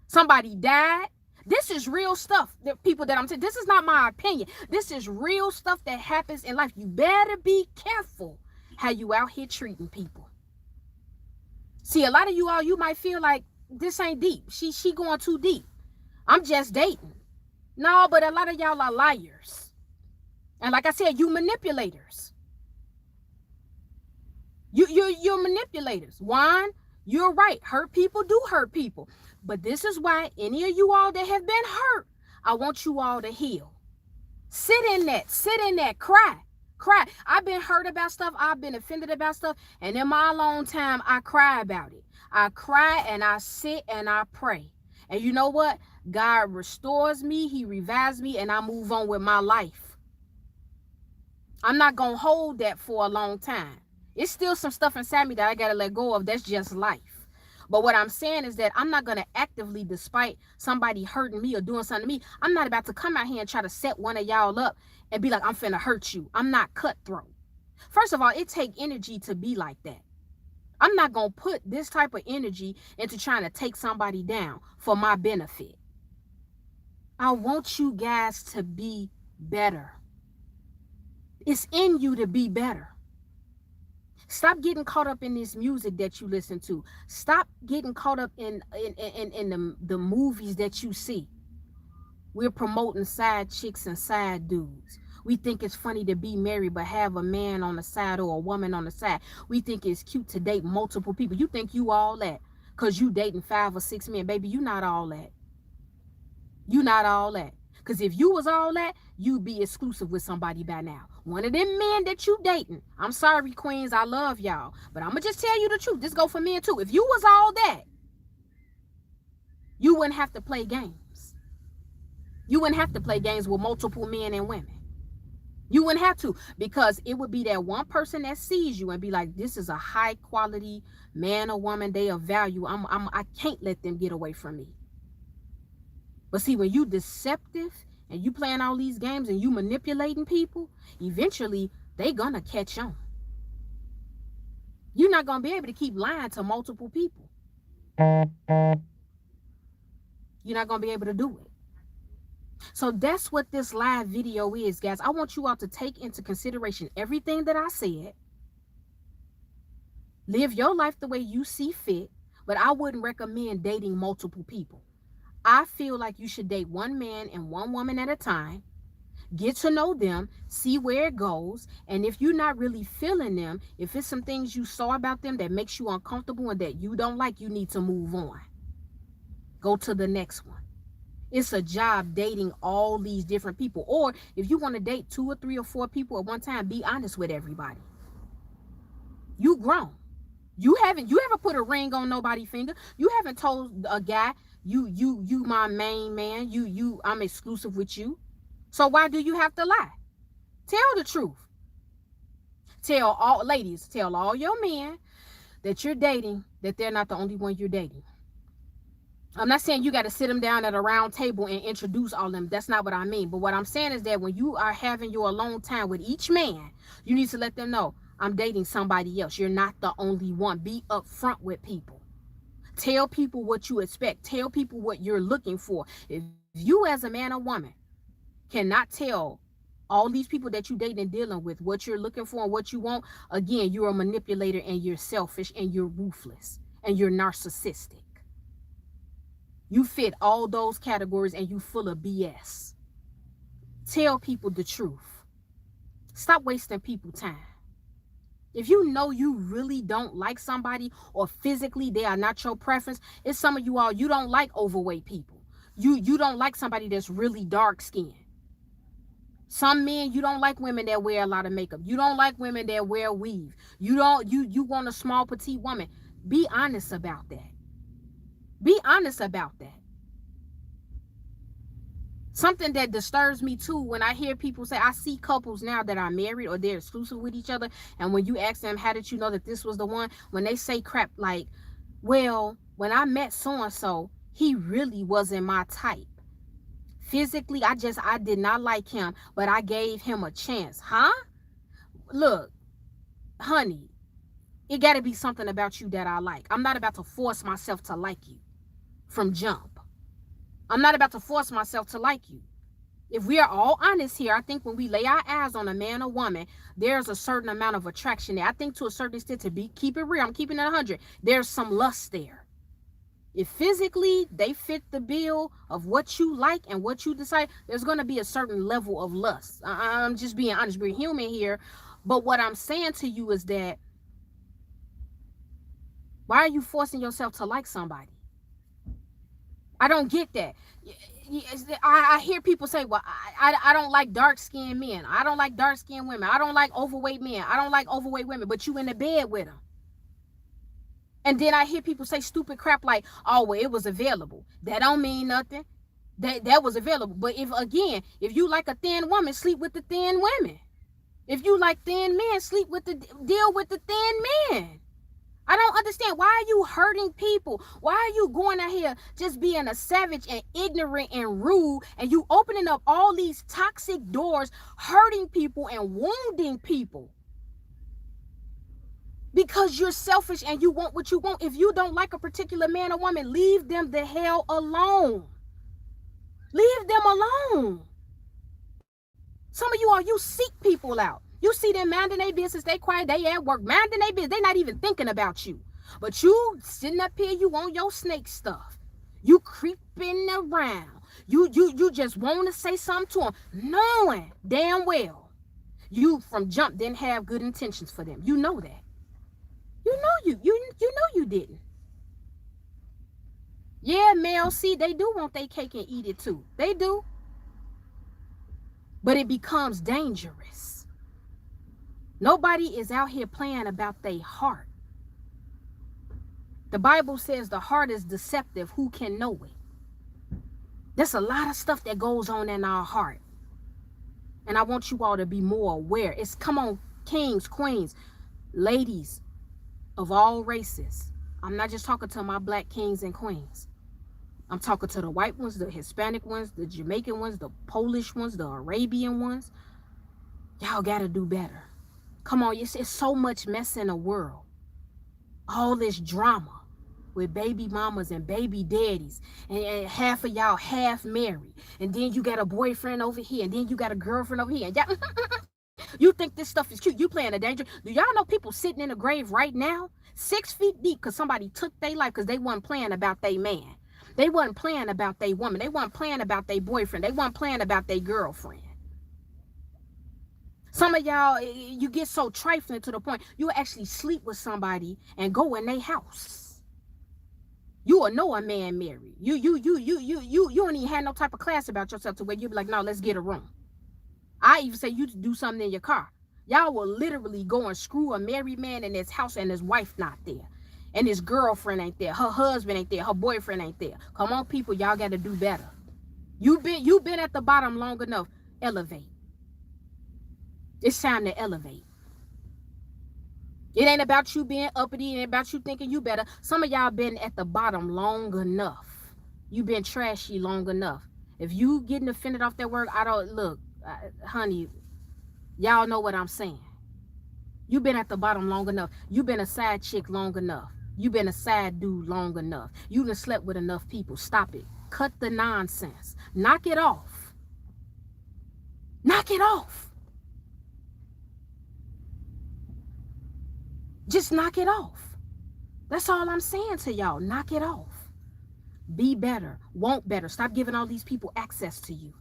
Somebody died. This is real stuff. The people that I'm saying, this is not my opinion. This is real stuff that happens in life. You better be careful how you out here treating people. See, a lot of you all, you might feel like this ain't deep. She going too deep. I'm just dating. No, but a lot of y'all are liars. And like I said, you manipulators. You're manipulators. One, you're right. Hurt people do hurt people. But this is why any of you all that have been hurt, I want you all to heal. Sit in that, cry. I've been hurt about stuff. I've been offended about stuff. And in my long time, I cry about it. I cry and I sit and I pray. And you know what? God restores me. He revives me and I move on with my life. I'm not going to hold that for a long time. It's still some stuff inside me that I got to let go of. That's just life. But what I'm saying is that I'm not going to actively, despite somebody hurting me or doing something to me, I'm not about to come out here and try to set one of y'all up and be like, I'm finna hurt you. I'm not cutthroat. First of all, it takes energy to be like that. I'm not going to put this type of energy into trying to take somebody down for my benefit. I want you guys to be better. It's in you to be better. Stop getting caught up in this music that you listen to. Stop getting caught up in the movies that you see. We're promoting side chicks and side dudes. We think it's funny to be married but have a man on the side or a woman on the side. We think it's cute to date multiple people. You think you all that because you dating 5 or 6 men. Baby, you not all that. You not all that. Because if you was all that, you'd be exclusive with somebody by now. One of them men that you dating. I'm sorry, queens. I love y'all. But I'm going to just tell you the truth. This go for men too. If you was all that, you wouldn't have to play games. You wouldn't have to play games with multiple men and women. You wouldn't have to, because it would be that one person that sees you and be like, this is a high quality man or woman. They of value. I can't let them get away from me. But see, when you deceptive and you playing all these games and you manipulating people, eventually they gonna catch on. You're not gonna be able to keep lying to multiple people. You're not gonna be able to do it. So that's what this live video is, guys. I want you all to take into consideration everything that I said. Live your life the way you see fit, but I wouldn't recommend dating multiple people. I feel like you should date one man and one woman at a time, get to know them, see where it goes, and if you're not really feeling them, if it's some things you saw about them that makes you uncomfortable and that you don't like, you need to move on. Go to the next one. It's a job dating all these different people. Or if you want to date 2 or 3 or 4 people at one time, be honest with everybody. You grown. You ever put a ring on nobody's finger? You haven't told a guy, you my main man, I'm exclusive with you. So why do you have to lie? Tell the truth. Tell all your men that you're dating that they're not the only one you're dating. I'm not saying you got to sit them down at a round table and introduce all of them. That's not what I mean. But what I'm saying is that when you are having your alone time with each man, you need to let them know, I'm dating somebody else. You're not the only one. Be upfront with people. Tell people what you expect. Tell people what you're looking for. If you as a man or woman cannot tell all these people that you date and dealing with what you're looking for and what you want, again, you're a manipulator and you're selfish and you're ruthless and you're narcissistic. You fit all those categories and you full of BS. Tell people the truth. Stop wasting people time. If you know you really don't like somebody or physically they are not your preference, it's some of you all, you don't like overweight people. You don't like somebody that's really dark skinned. Some men, you don't like women that wear a lot of makeup. You don't like women that wear weave. You want a small petite woman. Be honest about that. Be honest about that. Something that disturbs me too, when I hear people say, I see couples now that are married or they're exclusive with each other, and when you ask them, how did you know that this was the one? When they say crap like, well, when I met so-and-so, he really wasn't my type. Physically, I did not like him, but I gave him a chance. Huh? Look, honey, it got to be something about you that I like. I'm not about to force myself to like you from jump. I'm not about to force myself to like you. If we are all honest here, I think when we lay our eyes on a man or woman, there's a certain amount of attraction there. I think to a certain extent, keep it real, I'm keeping it 100. There's some lust there. If physically they fit the bill of what you like and what you decide, there's going to be a certain level of lust. I'm just being honest. We're human here. But what I'm saying to you is that, why are you forcing yourself to like somebody? I don't get that. I hear people say, well, I don't like dark-skinned men. I don't like dark-skinned women. I don't like overweight men. I don't like overweight women. But you in the bed with them. And then I hear people say stupid crap like, oh, well, it was available. That don't mean nothing. That was available. But if you like a thin woman, sleep with the thin women. If you like thin men, deal with the thin men. I don't understand. Why are you hurting people? Why are you going out here just being a savage and ignorant and rude, and you opening up all these toxic doors, hurting people and wounding people? Because you're selfish and you want what you want. If you don't like a particular man or woman, leave them the hell alone. Leave them alone. Some of you all, you seek people out. You see them minding their business, they quiet, they at work, minding their business, they not even thinking about you. But you sitting up here, you want your snake stuff. You creeping around. You just want to say something to them, knowing damn well you from jump didn't have good intentions for them. You know that. You know you didn't. Yeah, male, see, they do want their cake and eat it too. They do. But it becomes dangerous. Nobody is out here playing about their heart. The Bible says the heart is deceptive. Who can know it? There's a lot of stuff that goes on in our heart. And I want you all to be more aware. Come on, kings, queens, ladies of all races. I'm not just talking to my black kings and queens. I'm talking to the white ones, the Hispanic ones, the Jamaican ones, the Polish ones, the Arabian ones. Y'all got to do better. Come on, it's so much mess in the world. All this drama with baby mamas and baby daddies. And half of y'all half married. And then you got a boyfriend over here. And then you got a girlfriend over here. And you think this stuff is cute. You playing a danger. Do y'all know people sitting in the grave right now? 6 feet deep because somebody took their life because they wasn't playing about their man. They wasn't playing about their woman. They wasn't playing about their boyfriend. They wasn't playing about their girlfriend. Some of y'all, you get so trifling to the point you actually sleep with somebody and go in their house. You will know a man married. You don't even have no type of class about yourself to where you be like, no, let's get a room. I even say you do something in your car. Y'all will literally go and screw a married man in his house and his wife not there. And his girlfriend ain't there. Her husband ain't there. Her boyfriend ain't there. Come on, people, y'all got to do better. You've been at the bottom long enough. Elevate. It's time to elevate. It ain't about you being uppity. It ain't about you thinking you better. Some of y'all been at the bottom long enough. You been trashy long enough. If you getting offended off that word, honey, y'all know what I'm saying. You been at the bottom long enough. You been a side chick long enough. You've been a sad dude long enough. You done slept with enough people. Stop it. Cut the nonsense. Knock it off. Knock it off. Just knock it off. That's all I'm saying to y'all. Knock it off. Be better. Want better. Stop giving all these people access to you.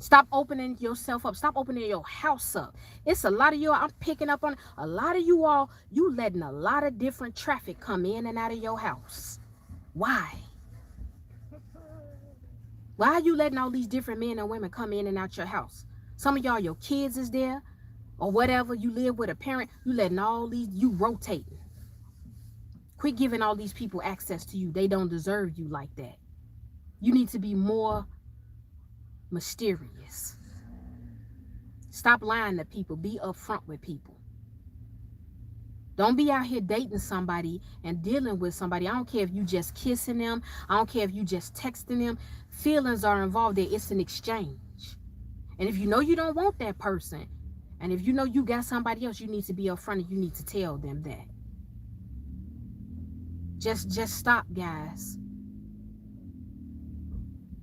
Stop opening yourself up. Stop opening your house up. It's a lot of you. I'm picking up on a lot of you all. You letting a lot of different traffic come in and out of your house. Why? Why are you letting all these different men and women come in and out your house? Some of y'all, your kids is there or whatever. You live with a parent. You letting all these, you rotating. Quit giving all these people access to you. They don't deserve you like that. You need to be more mysterious. Stop lying to people. Be upfront with people. Don't be out here dating somebody and dealing with somebody. I don't care if you just kissing them. I don't care if you just texting them. Feelings are involved there. It's an exchange. And if you know you don't want that person, and if you know you got somebody else, you need to be upfront and you need to tell them that. Just stop, guys.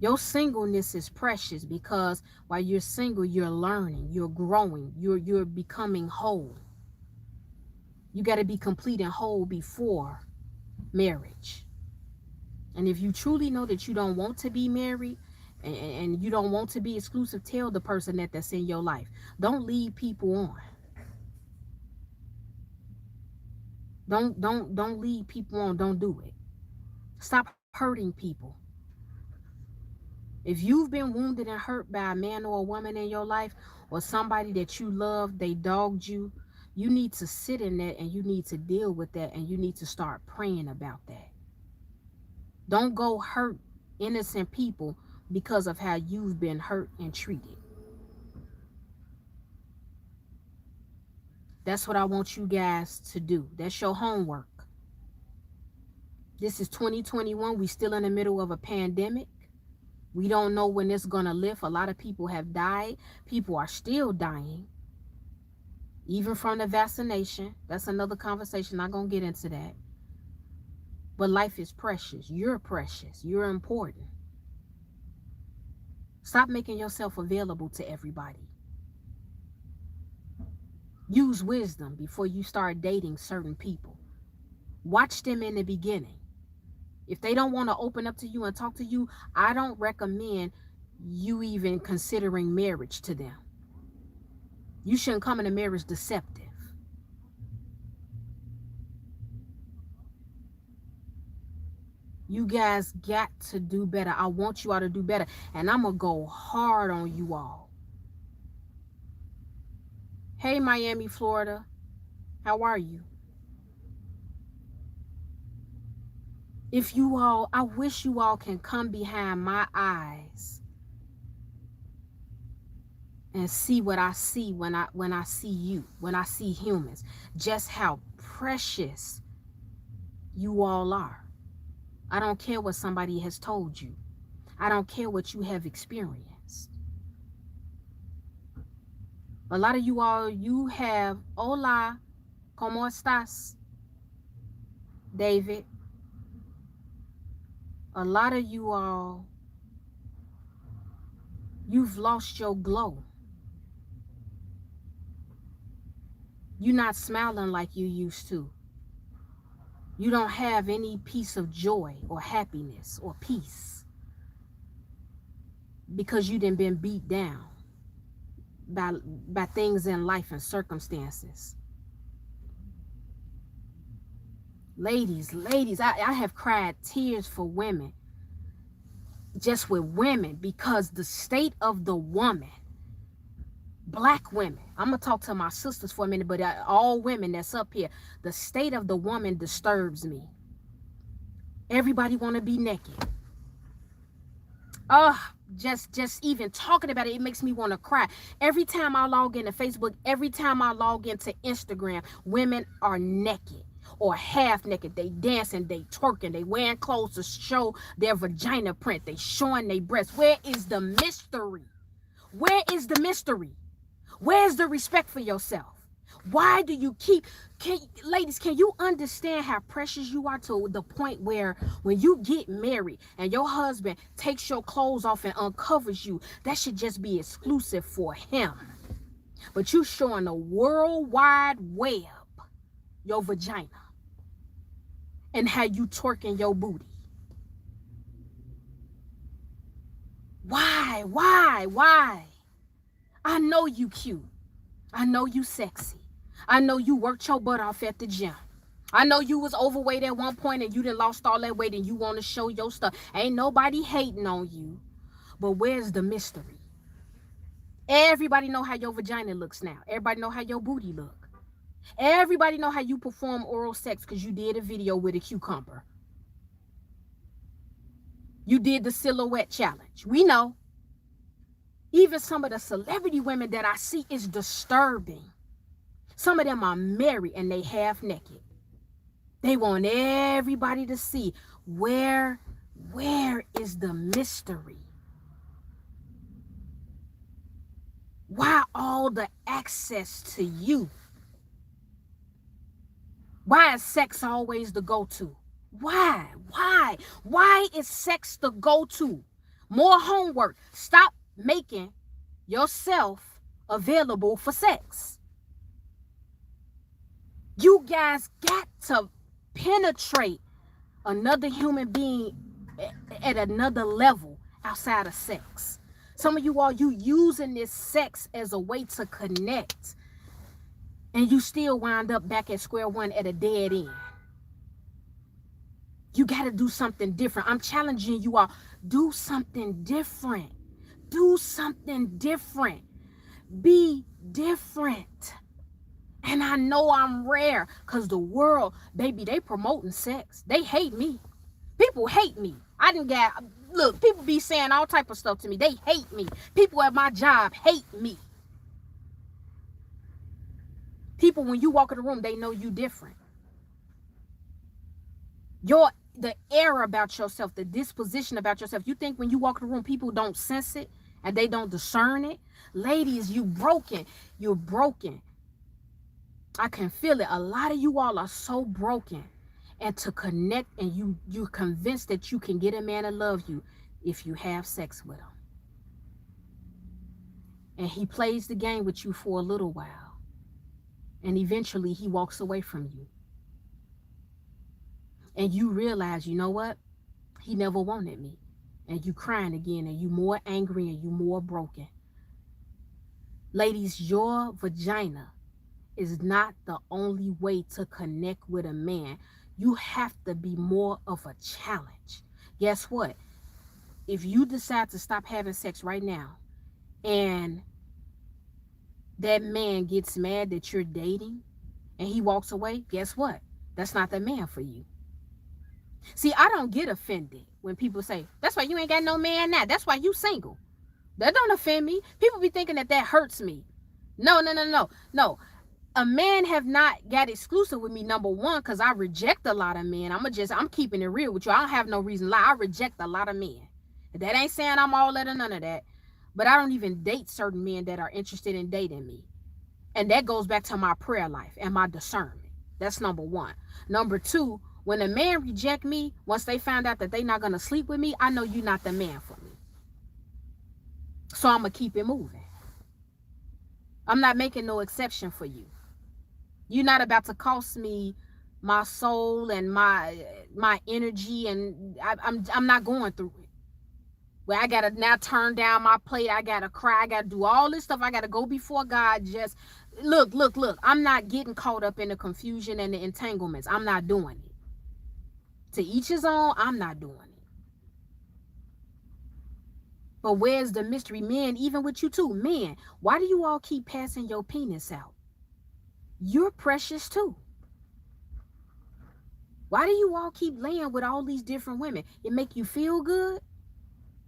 Your singleness is precious because while you're single, you're learning, you're growing, you're becoming whole. You got to be complete and whole before marriage. And if you truly know that you don't want to be married and you don't want to be exclusive, tell the person that's in your life. Don't lead people on. Don't lead people on. Don't do it. Stop hurting people. If you've been wounded and hurt by a man or a woman in your life, or somebody that you love, they dogged you, you need to sit in that and you need to deal with that and you need to start praying about that. Don't go hurt innocent people because of how you've been hurt and treated. That's what I want you guys to do. That's your homework. This is 2021. We still in the middle of a pandemic. We don't know when it's going to lift. A lot of people have died. People are still dying. Even from the vaccination. That's another conversation. Not going to get into that. But life is precious. You're precious. You're important. Stop making yourself available to everybody. Use wisdom before you start dating certain people. Watch them in the beginning. If they don't want to open up to you and talk to you, I don't recommend you even considering marriage to them. You shouldn't come into marriage deceptive. You guys got to do better. I want you all to do better. And I'm going to go hard on you all. Hey, Miami, Florida. How are you? If you all, I wish you all can come behind my eyes and see what I see when I see you, when I see humans, just how precious you all are. I don't care what somebody has told you. I don't care what you have experienced. A lot of you all, you have, hola, ¿cómo estás, David? A lot of you all, you've lost your glow. You're not smiling like you used to. You don't have any piece of joy or happiness or peace because you done been beat down by things in life and circumstances. Ladies, I have cried tears for women, just with women, because the state of the woman, black women, I'm going to talk to my sisters for a minute, but all women that's up here, the state of the woman disturbs me. Everybody want to be naked. Just even talking about it, it makes me want to cry. Every time I log into Facebook, every time I log into Instagram, women are naked or half naked. They dancing, they twerking, they wearing clothes to show their vagina print. They showing their breasts. Where is the mystery? Where is the mystery? Where's the respect for yourself? Why do you keep, ladies, can you understand how precious you are to the point where when you get married and your husband takes your clothes off and uncovers you, that should just be exclusive for him. But you showing the world wide web your vagina and how you twerking your booty. Why? I know you cute. I know you sexy. I know you worked your butt off at the gym. I know you was overweight at one point and you done lost all that weight and you want to show your stuff. Ain't nobody hating on you. But where's the mystery? Everybody know how your vagina looks now. Everybody know how your booty look. Everybody know how you perform oral sex because you did a video with a cucumber. You did the silhouette challenge. We know. Even some of the celebrity women that I see is disturbing. Some of them are married and they half naked. They want everybody to see where is the mystery? Why all the access to you? Why is sex always the go-to? Why is sex the go-to? More homework. Stop making yourself available for sex. You guys got to penetrate another human being at another level outside of sex. Some of you all, you using this sex as a way to connect, and you still wind up back at square one at a dead end. You got to do something different. I'm challenging you all. Do something different. Do something different. Be different. And I know I'm rare because the world, baby, they promoting sex. They hate me. People hate me. I didn't get, look, people be saying all type of stuff to me. They hate me. People at my job hate me. People, when you walk in the room, they know you different. The air about yourself, the disposition about yourself. You think when you walk in the room, people don't sense it and they don't discern it? Ladies, you broken. You're broken. I can feel it. A lot of you all are so broken. And to connect, and you're convinced that you can get a man to love you if you have sex with him. And he plays the game with you for a little while. And eventually he walks away from you. And you realize, you know what? He never wanted me. And you crying again, and you more angry, and you more broken. Ladies, your vagina is not the only way to connect with a man. You have to be more of a challenge. Guess what? If you decide to stop having sex right now, and that man gets mad that you're dating, and he walks away, guess what? That's not the man for you. See, I don't get offended when people say, that's why you ain't got no man now. That's why you single. That don't offend me. People be thinking that hurts me. No. A man have not got exclusive with me, number one, because I reject a lot of men. I'm keeping it real with you. I don't have no reason to lie. I reject a lot of men. That ain't saying I'm all that or none of that. But I don't even date certain men that are interested in dating me. And that goes back to my prayer life and my discernment. That's number one. Number two, when a man reject me, once they find out that they not going to sleep with me, I know you're not the man for me. So I'm going to keep it moving. I'm not making no exception for you. You're not about to cost me my soul and my energy, and I'm not going through it. Where I gotta now turn down my plate, I gotta cry, I gotta do all this stuff, I gotta go before God. Just look. I'm not getting caught up in the confusion and the entanglements. I'm not doing it. To each his own. I'm not doing it. But where's the mystery? Men, even with you too, men, why do you all keep passing your penis out? You're precious too. Why do you all keep laying with all these different women? It make you feel good?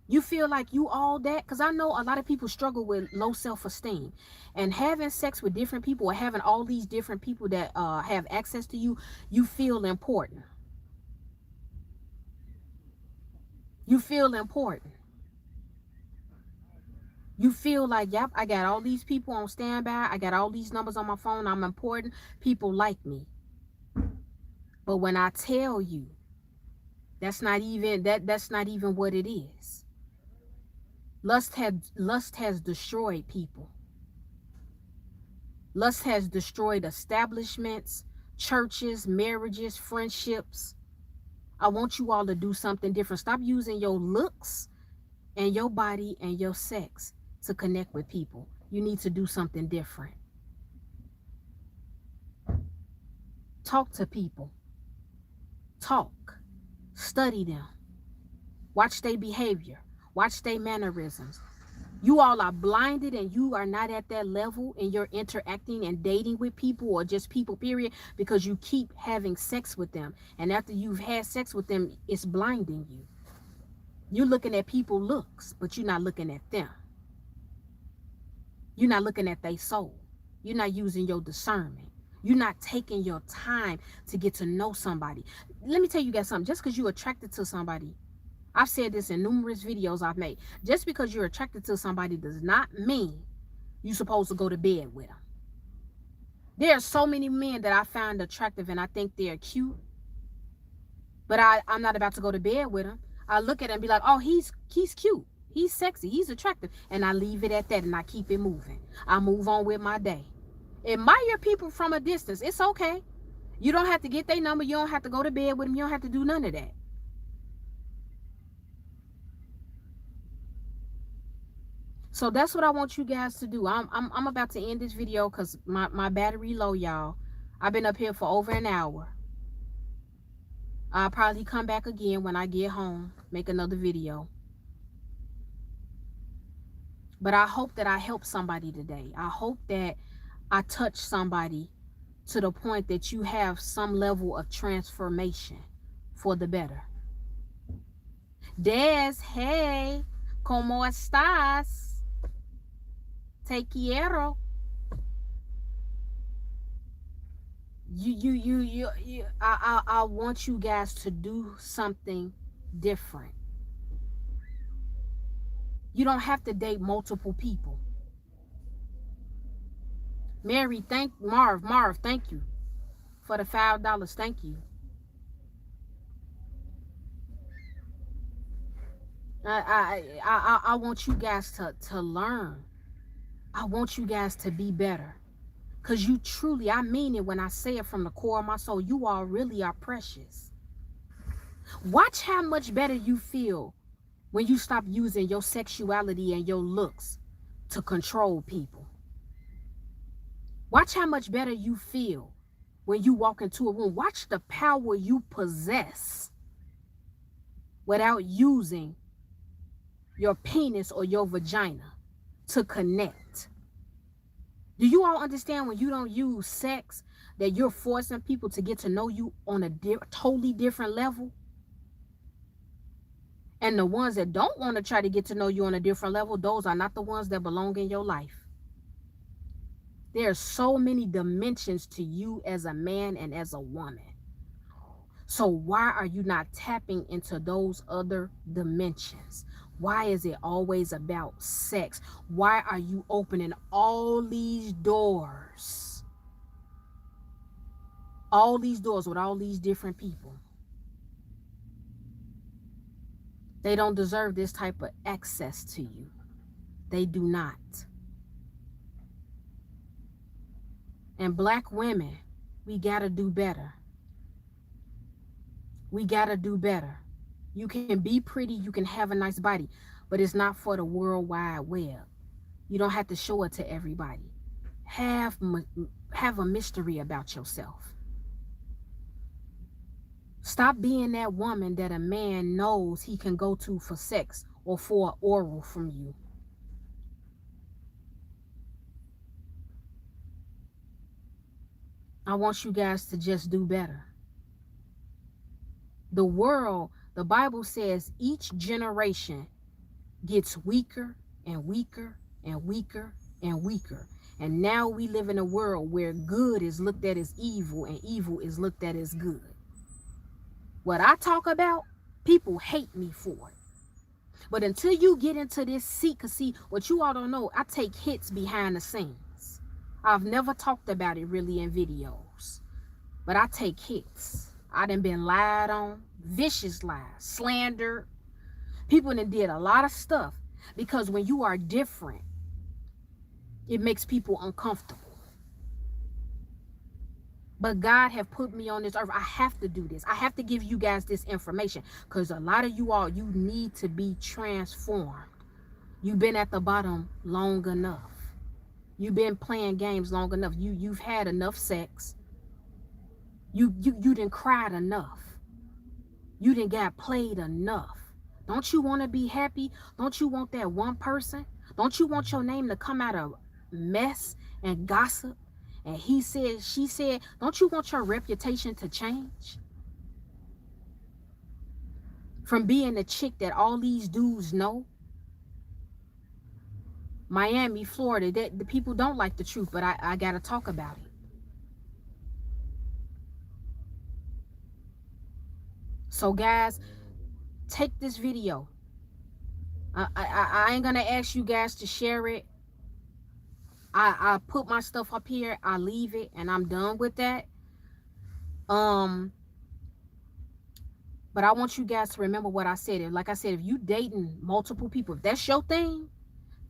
You feel like you all that? Because I know a lot of people struggle with low self-esteem. And having sex with different people, or having all these different people that have access to you, you feel important. You feel important. You feel like, yep, I got all these people on standby. I got all these numbers on my phone. I'm important. People like me. But when I tell you, that's not even what it is. Lust has destroyed people. Lust has destroyed establishments, churches, marriages, friendships. I want you all to do something different. Stop using your looks and your body and your sex to connect with people. You need to do something different. Talk to people. Talk. Study them. Watch their behavior. Watch their mannerisms. You all are blinded and you are not at that level and you're interacting and dating with people or just people, period, because you keep having sex with them. And after you've had sex with them, it's blinding you. You're looking at people's looks, but you're not looking at them. You're not looking at their soul. You're not using your discernment. You're not taking your time to get to know somebody. Let me tell you guys something. Just because you're attracted to somebody, I've said this in numerous videos I've made. Just because you're attracted to somebody does not mean you're supposed to go to bed with them. There are so many men that I find attractive and I think they're cute, but I'm not about to go to bed with them. I look at him and be like, oh, he's cute. He's sexy. He's attractive. And I leave it at that and I keep it moving. I move on with my day. Admire people from a distance. It's okay. You don't have to get their number. You don't have to go to bed with them. You don't have to do none of that. So that's what I want you guys to do. I'm about to end this video because my battery low, y'all. I've been up here for over an hour. I'll probably come back again when I get home, make another video. But I hope that I help somebody today. I hope that I touch somebody to the point that you have some level of transformation for the better. Des, hey, ¿cómo estás? Te quiero. I want you guys to do something different. You don't have to date multiple people. Mary, Marv, thank you for the $5. Thank you. I want you guys to learn. I want you guys to be better. Because you truly, I mean it when I say it from the core of my soul, you all really are precious. Watch how much better you feel when you stop using your sexuality and your looks to control people. Watch how much better you feel when you walk into a room. Watch the power you possess without using your penis or your vagina to connect. Do you all understand when you don't use sex that you're forcing people to get to know you on a totally different level? And the ones that don't want to try to get to know you on a different level, those are not the ones that belong in your life. There are so many dimensions to you as a man and as a woman. So why are you not tapping into those other dimensions? Why is it always about sex? Why are you opening all these doors? All these doors with all these different people. They don't deserve this type of access to you. They do not. And black women, we gotta do better. We gotta do better. You can be pretty, you can have a nice body, but it's not for the World Wide Web. You don't have to show it to everybody. Have a mystery about yourself. Stop being that woman that a man knows he can go to for sex or for oral from you. I want you guys to just do better. The world, the Bible says each generation gets weaker and weaker and weaker and weaker. And now we live in a world where good is looked at as evil and evil is looked at as good. What I talk about, people hate me for it. But until you get into this seat, because see, what you all don't know, I take hits behind the scenes. I've never talked about it really in videos, but I take hits. I done been lied on, vicious lies, slandered. People done did a lot of stuff, because when you are different, it makes people uncomfortable. But God have put me on this earth. I have to do this. I have to give you guys this information, because a lot of you all, you need to be transformed. You've been at the bottom long enough. You've been playing games long enough. You've had enough sex. You done cried enough. You done got played enough. Don't you want to be happy? Don't you want that one person? Don't you want your name to come out of mess and gossip? And he said, she said, don't you want your reputation to change? From being the chick that all these dudes know. Miami, Florida, that the people don't like the truth, but I got to talk about it. So guys, take this video. I ain't going to ask you guys to share it. I put my stuff up here, I leave it, and I'm done with that. But I want you guys to remember what I said. Like I said, if you dating multiple people, if that's your thing,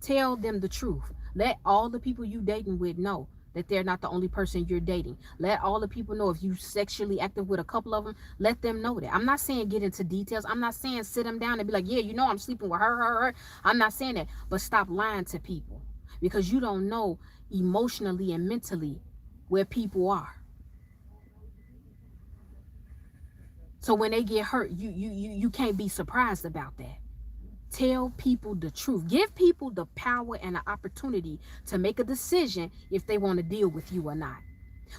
tell them the truth. Let all the people you dating with know that they're not the only person you're dating. Let all the people know if you sexually active with a couple of them, let them know that. I'm not saying get into details. I'm not saying sit them down and be like, yeah, you know I'm sleeping with her. I'm not saying that. But stop lying to people, because you don't know emotionally and mentally where people are. So when they get hurt, you can't be surprised about that. Tell people the truth. Give people the power and the opportunity to make a decision if they want to deal with you or not.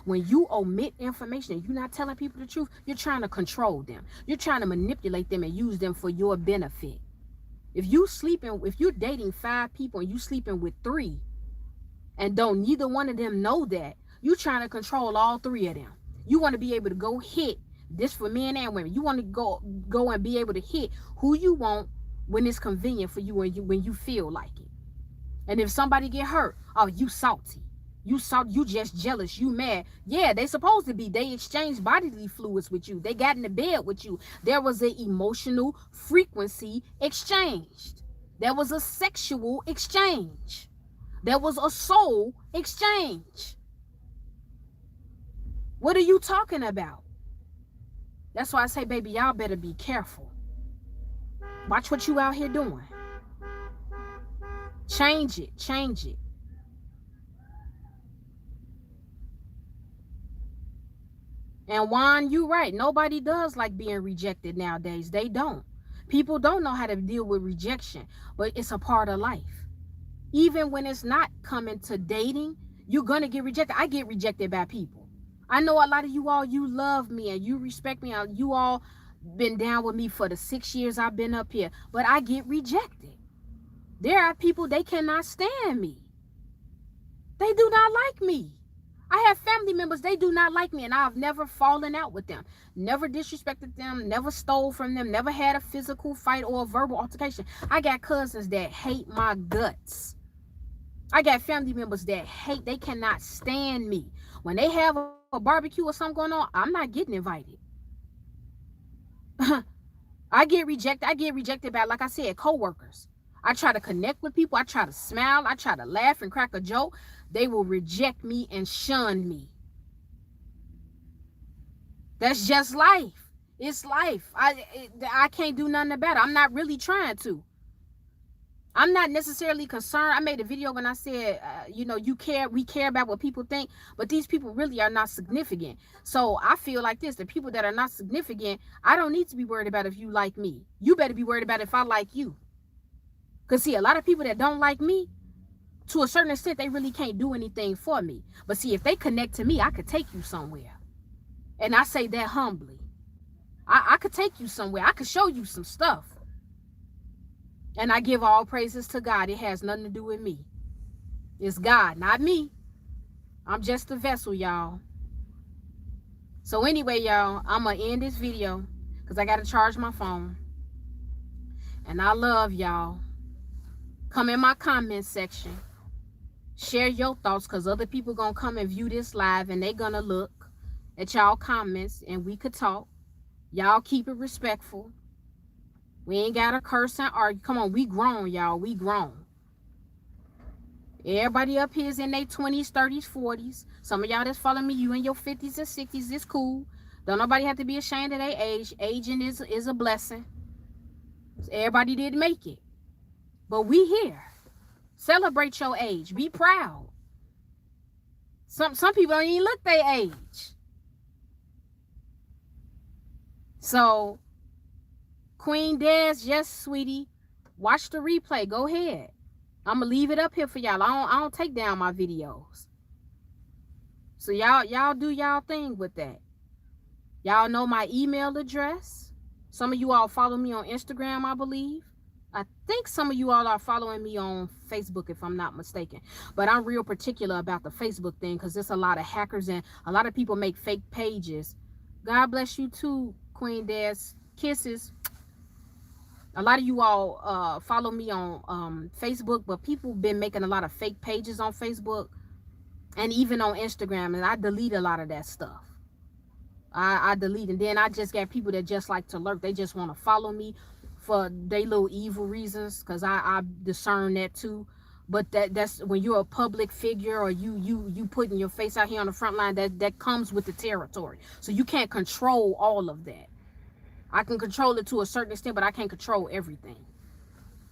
When you omit information and you're not telling people the truth, you're trying to control them. You're trying to manipulate them and use them for your benefit. If you're dating 5 people and you sleeping with 3 and don't neither one of them know that, you're trying to control all 3 of them. You want to be able to go hit this for men and women. You want to go and be able to hit who you want when it's convenient for you and when you feel like it. And if somebody get hurt, oh, you salty. You just jealous, you mad. Yeah, they supposed to be. They exchanged bodily fluids with you. They got in the bed with you. There was an emotional frequency exchanged. There was a sexual exchange. There was a soul exchange. What are you talking about? That's why I say, baby, y'all better be careful. Watch what you out here doing. Change it. Change it. And Juan, you right. Nobody does like being rejected nowadays. They don't. People don't know how to deal with rejection, but it's a part of life. Even when it's not coming to dating, you're going to get rejected. I get rejected by people. I know a lot of you all, you love me and you respect me. You all been down with me for the 6 years I've been up here, but I get rejected. There are people, they cannot stand me. They do not like me. I have family members, they do not like me, and I've never fallen out with them, never disrespected them, never stole from them, never had a physical fight or a verbal altercation. I got cousins that hate my guts. I got family members that hate, they cannot stand me. When they have a barbecue or something going on, I'm not getting invited. I get rejected by, like I said, coworkers. I try to connect with people. I try to smile. I try to laugh and crack a joke. They will reject me and shun me. That's just life. It's life. I can't do nothing about it. I'm not really trying to. I'm not necessarily concerned. I made a video when I said, we care about what people think, but these people really are not significant. So I feel like this, the people that are not significant, I don't need to be worried about if you like me. You better be worried about if I like you. Because see, a lot of people that don't like me, to a certain extent, they really can't do anything for me. But see, if they connect to me, I could take you somewhere. And I say that humbly. I could take you somewhere. I could show you some stuff. And I give all praises to God. It has nothing to do with me. It's God, not me. I'm just a vessel, y'all. So anyway, y'all, I'm going to end this video because I got to charge my phone. And I love y'all. Come in my comment section. Share your thoughts, because other people gonna come and view this live, and they gonna look at y'all comments, and we could talk. Y'all keep it respectful. We ain't gotta curse and argue. Come on, we grown, y'all. We grown. Everybody up here is in their 20s, 30s, 40s. Some of y'all that's following me, you in your 50s and 60s. It's cool. Don't nobody have to be ashamed of their age. Aging is a blessing. Everybody didn't make it. But we here. Celebrate your age. Be proud. Some people don't even look their age. So, Queen Des, yes, sweetie. Watch the replay. Go ahead. I'm gonna leave it up here for y'all. I don't take down my videos. So y'all do y'all thing with that. Y'all know my email address. Some of you all follow me on Instagram, I believe. I think some of you all are following me on Facebook, if I'm not mistaken. But I'm real particular about the Facebook thing, because there's a lot of hackers and a lot of people make fake pages. God bless you too, Queen Des. Kisses. A lot of you all follow me on Facebook, but people been making a lot of fake pages on Facebook and even on Instagram, and I delete a lot of that stuff. I delete, and then I just got people that just like to lurk. They just want to follow me for their little evil reasons, because I discern that too. But that's when you're a public figure, or you putting your face out here on the front line, that comes with the territory. So you can't control all of that. I can control it to a certain extent, but I can't control everything.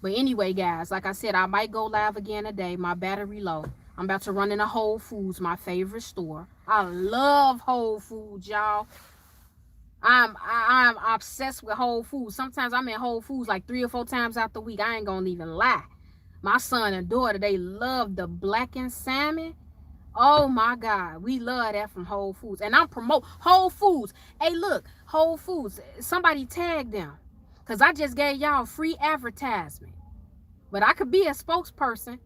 But anyway, guys, like I said, I might go live again today. My battery low. I'm about to run into Whole Foods, my favorite store. I love Whole Foods, y'all. I'm obsessed with Whole Foods. Sometimes I'm in Whole Foods like 3 or 4 times out the week. I ain't gonna even lie. My son and daughter, they love the blackened salmon. Oh my God, we love that from Whole Foods. And I'm promote Whole Foods. Hey, look, Whole Foods. Somebody tag them, because I just gave y'all free advertisement. But I could be a spokesperson.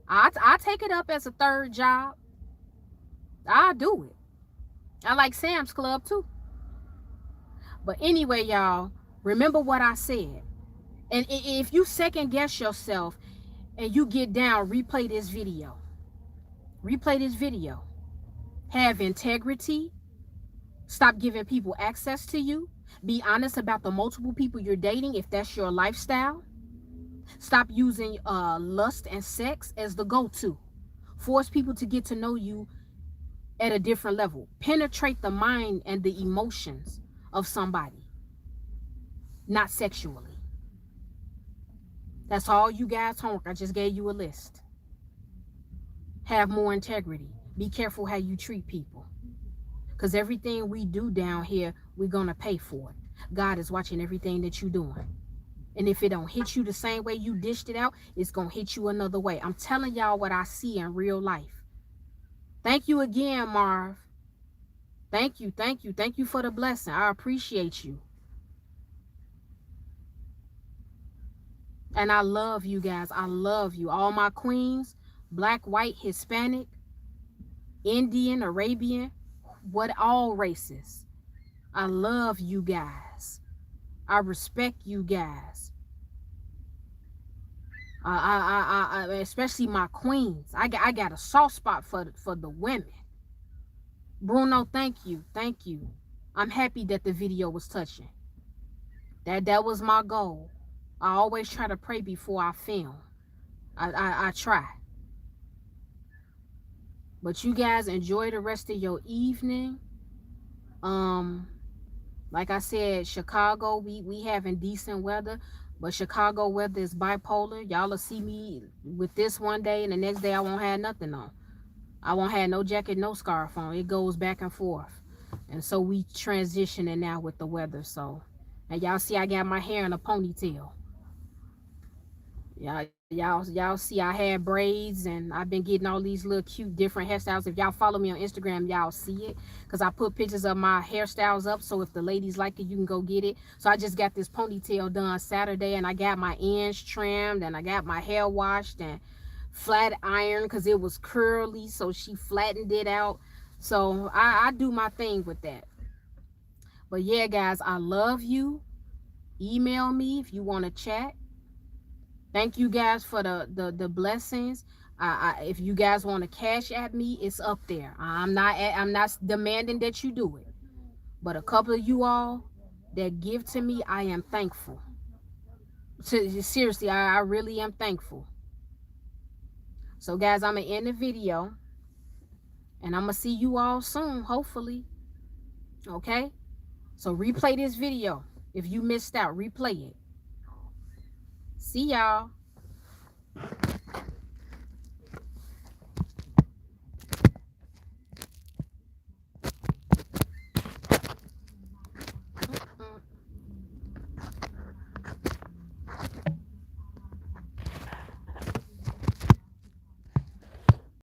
I take it up as a third job. I do it. I like Sam's Club too. But anyway, y'all, remember what I said. And if you second guess yourself and you get down, replay this video. Replay this video. Have integrity. Stop giving people access to you. Be honest about the multiple people you're dating if that's your lifestyle. Stop using lust and sex as the go-to. Force people to get to know you at a different level. Penetrate the mind and the emotions of somebody, not sexually. That's all you guys' homework. I just gave you a list. Have more integrity. Be careful how you treat people, because everything we do down here, we're gonna pay for it. God is watching everything that you're doing, and if it don't hit you the same way you dished it out, it's gonna hit you another way. I'm telling y'all what I see in real life. Thank you again, Marv. Thank you for the blessing. I appreciate you. And I love you guys. I love you. All my queens, black, white, Hispanic, Indian, Arabian, all races. I love you guys. I respect you guys. I especially my queens. I got a soft spot for the women. Bruno, thank you. I'm happy that the video was touching. That was my goal. I always try to pray before I film. I try. But you guys enjoy the rest of your evening. Like I said, Chicago, we having decent weather, but Chicago weather is bipolar. Y'all will see me with this one day, and the next day I won't have nothing on. I won't have no jacket, no scarf on. It goes back and forth. And so we transitioning now with the weather. So, and y'all see I got my hair in a ponytail. Y'all see I had braids, and I've been getting all these little cute different hairstyles. If y'all follow me on Instagram, y'all see it, because I put pictures of my hairstyles up, so if the ladies like it, you can go get it. So I just got this ponytail done Saturday, and I got my ends trimmed, and I got my hair washed and flat iron because it was curly, so she flattened it out. So I do my thing with that. But yeah, guys, I love you. Email me if you want to chat. Thank you guys for the blessings. If you guys want to cash at me, it's up there. I'm not demanding that you do it, but a couple of you all that give to me, I am thankful. Seriously, I really am thankful. So guys, I'm gonna end the video, and I'm gonna see you all soon, hopefully. Okay, so replay this video. If you missed out, replay it. See y'all.